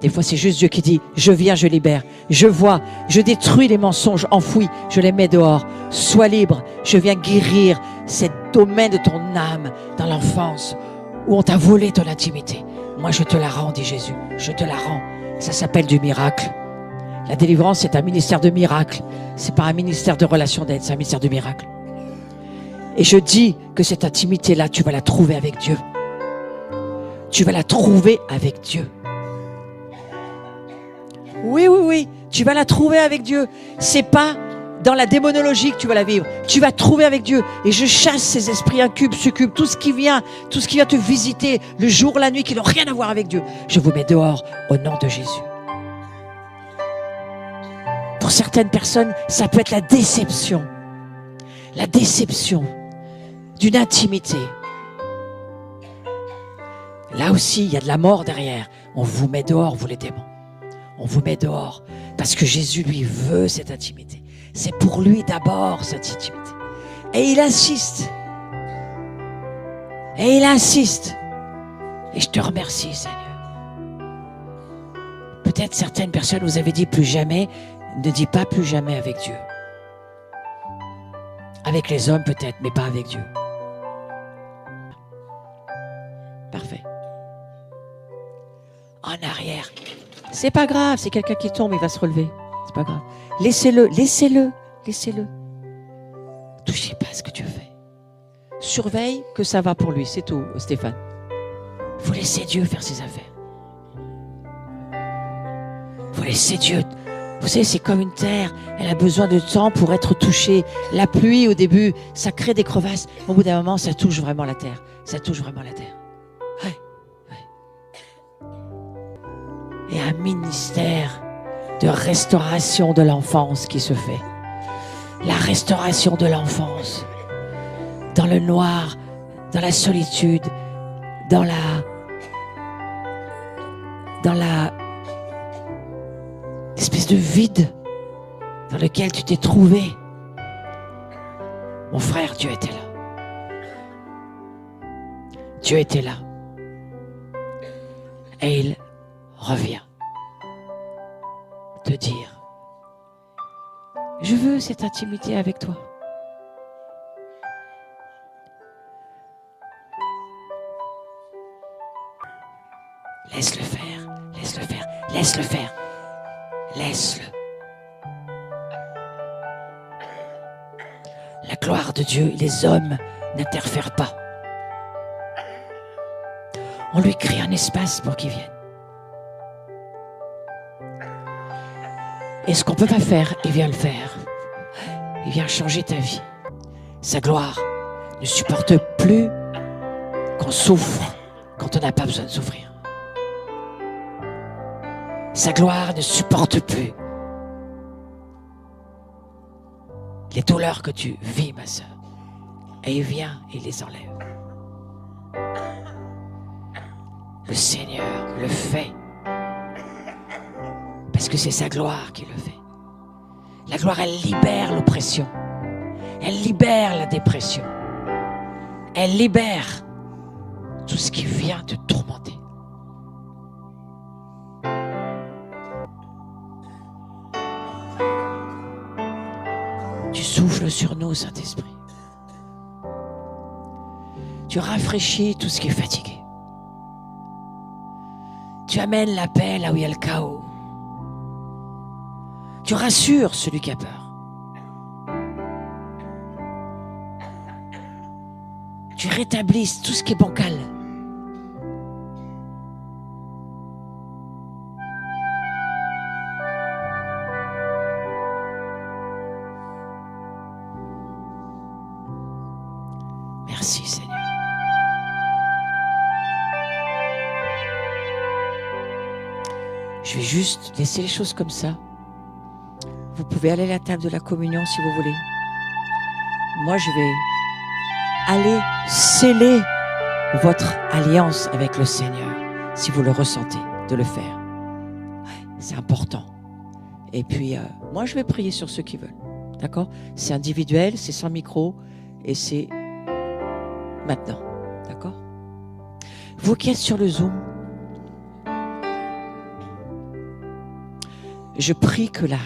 Des fois, c'est juste Dieu qui dit, je viens, je libère. Je vois, je détruis les mensonges enfouis, je les mets dehors. Sois libre, je viens guérir ce domaine de ton âme dans l'enfance où on t'a volé ton intimité. Moi, je te la rends, dit Jésus. Je te la rends. Ça s'appelle du miracle. La délivrance, c'est un ministère de miracle. C'est pas un ministère de relation d'aide, c'est un ministère de miracle. Et je dis que cette intimité-là, tu vas la trouver avec Dieu. Tu vas la trouver avec Dieu. Oui, oui, oui, tu vas la trouver avec Dieu. C'est pas dans la démonologie que tu vas la vivre. Tu vas trouver avec Dieu. Et je chasse ces esprits incubes, succubes, tout ce qui vient te visiter le jour, la nuit, qui n'ont rien à voir avec Dieu. Je vous mets dehors au nom de Jésus. Pour certaines personnes, ça peut être la déception. La déception d'une intimité. Là aussi, il y a de la mort derrière. On vous met dehors, vous les démons. On vous met dehors parce que Jésus, lui, veut cette intimité. C'est pour lui d'abord cette intimité. Et il insiste. Et il insiste. Et je te remercie, Seigneur. Peut-être certaines personnes vous avez dit plus jamais. Ne dis pas plus jamais avec Dieu. Avec les hommes peut-être, mais pas avec Dieu. Parfait. En arrière. C'est pas grave, c'est quelqu'un qui tombe, il va se relever. C'est pas grave. Laissez-le, laissez-le, laissez-le. Touchez pas à ce que Dieu fait. Surveille que ça va pour lui, c'est tout, Stéphane. Faut laisser Dieu faire ses affaires. Faut laisser Dieu. Vous savez, c'est comme une terre. Elle a besoin de temps pour être touchée. La pluie, au début, ça crée des crevasses. Au bout d'un moment, ça touche vraiment la terre. Ça touche vraiment la terre. Ouais. Et un ministère de restauration de l'enfance qui se fait. La restauration de l'enfance. Dans le noir, dans la solitude, dans la espèce de vide dans lequel tu t'es trouvé. Mon frère, Dieu était là. Dieu était là. Et il revient te dire, je veux cette intimité avec toi. Laisse-le faire, laisse-le faire, laisse-le faire. Laisse-le. La gloire de Dieu et les hommes n'interfèrent pas. On lui crée un espace pour qu'il vienne. Et ce qu'on ne peut pas faire, il vient le faire. Il vient changer ta vie. Sa gloire ne supporte plus qu'on souffre quand on n'a pas besoin de souffrir. Sa gloire ne supporte plus les douleurs que tu vis, ma sœur. Et il vient et il les enlève. Le Seigneur le fait parce que c'est sa gloire qui le fait. La gloire, elle libère l'oppression. Elle libère la dépression. Elle libère tout ce qui vient te tourmenter. Tu souffles sur nous, Saint-Esprit. Tu rafraîchis tout ce qui est fatigué. Tu amènes la paix là où il y a le chaos. Tu rassures celui qui a peur. Tu rétablis tout ce qui est bancal. Merci Seigneur. Je vais juste laisser les choses comme ça. Vous pouvez aller à la table de la communion si vous voulez. Moi, je vais aller sceller votre alliance avec le Seigneur, si vous le ressentez, de le faire. C'est important. Et puis, moi, je vais prier sur ceux qui veulent. D'accord? C'est individuel, c'est sans micro, et c'est maintenant. D'accord? Vous qui êtes sur le Zoom, je prie que la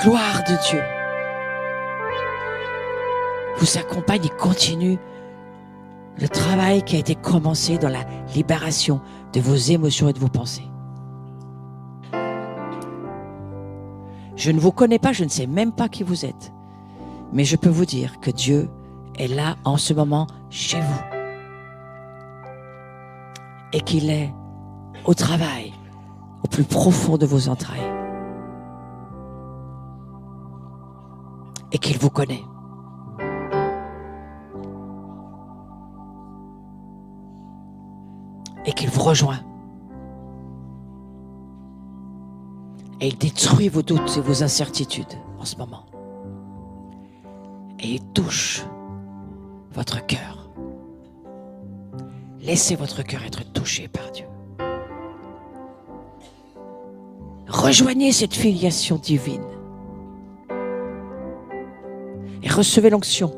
gloire de Dieu vous accompagne et continue le travail qui a été commencé dans la libération de vos émotions et de vos pensées. Je ne vous connais pas, je ne sais même pas qui vous êtes, mais je peux vous dire que Dieu est là en ce moment chez vous et qu'il est au travail, au plus profond de vos entrailles. Et qu'il vous connaît. Et qu'il vous rejoint. Et il détruit vos doutes et vos incertitudes en ce moment. Et il touche votre cœur. Laissez votre cœur être touché par Dieu. Rejoignez cette filiation divine. Et recevez l'onction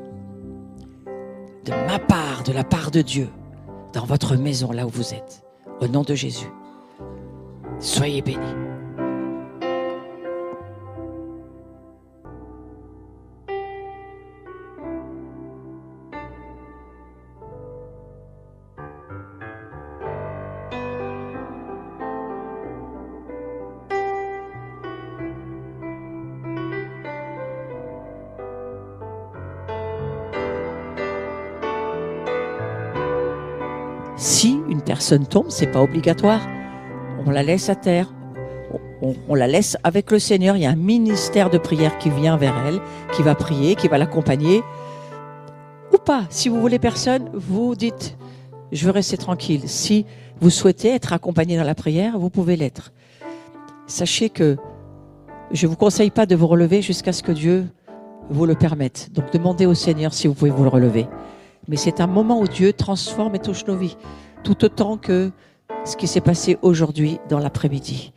de ma part, de la part de Dieu, dans votre maison, là où vous êtes. Au nom de Jésus. Soyez bénis. Si une personne tombe, c'est pas obligatoire. On la laisse à terre. On la laisse avec le Seigneur. Il y a un ministère de prière qui vient vers elle, qui va prier, qui va l'accompagner. Ou pas. Si vous voulez personne, vous dites, je veux rester tranquille. Si vous souhaitez être accompagné dans la prière, vous pouvez l'être. Sachez que je ne vous conseille pas de vous relever jusqu'à ce que Dieu vous le permette. Donc demandez au Seigneur si vous pouvez vous le relever. Mais c'est un moment où Dieu transforme et touche nos vies, tout autant que ce qui s'est passé aujourd'hui dans l'après-midi.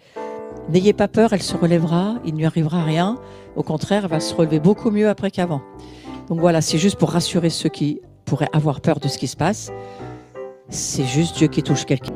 N'ayez pas peur, elle se relèvera, il ne lui arrivera rien. Au contraire, elle va se relever beaucoup mieux après qu'avant. Donc voilà, c'est juste pour rassurer ceux qui pourraient avoir peur de ce qui se passe. C'est juste Dieu qui touche quelqu'un.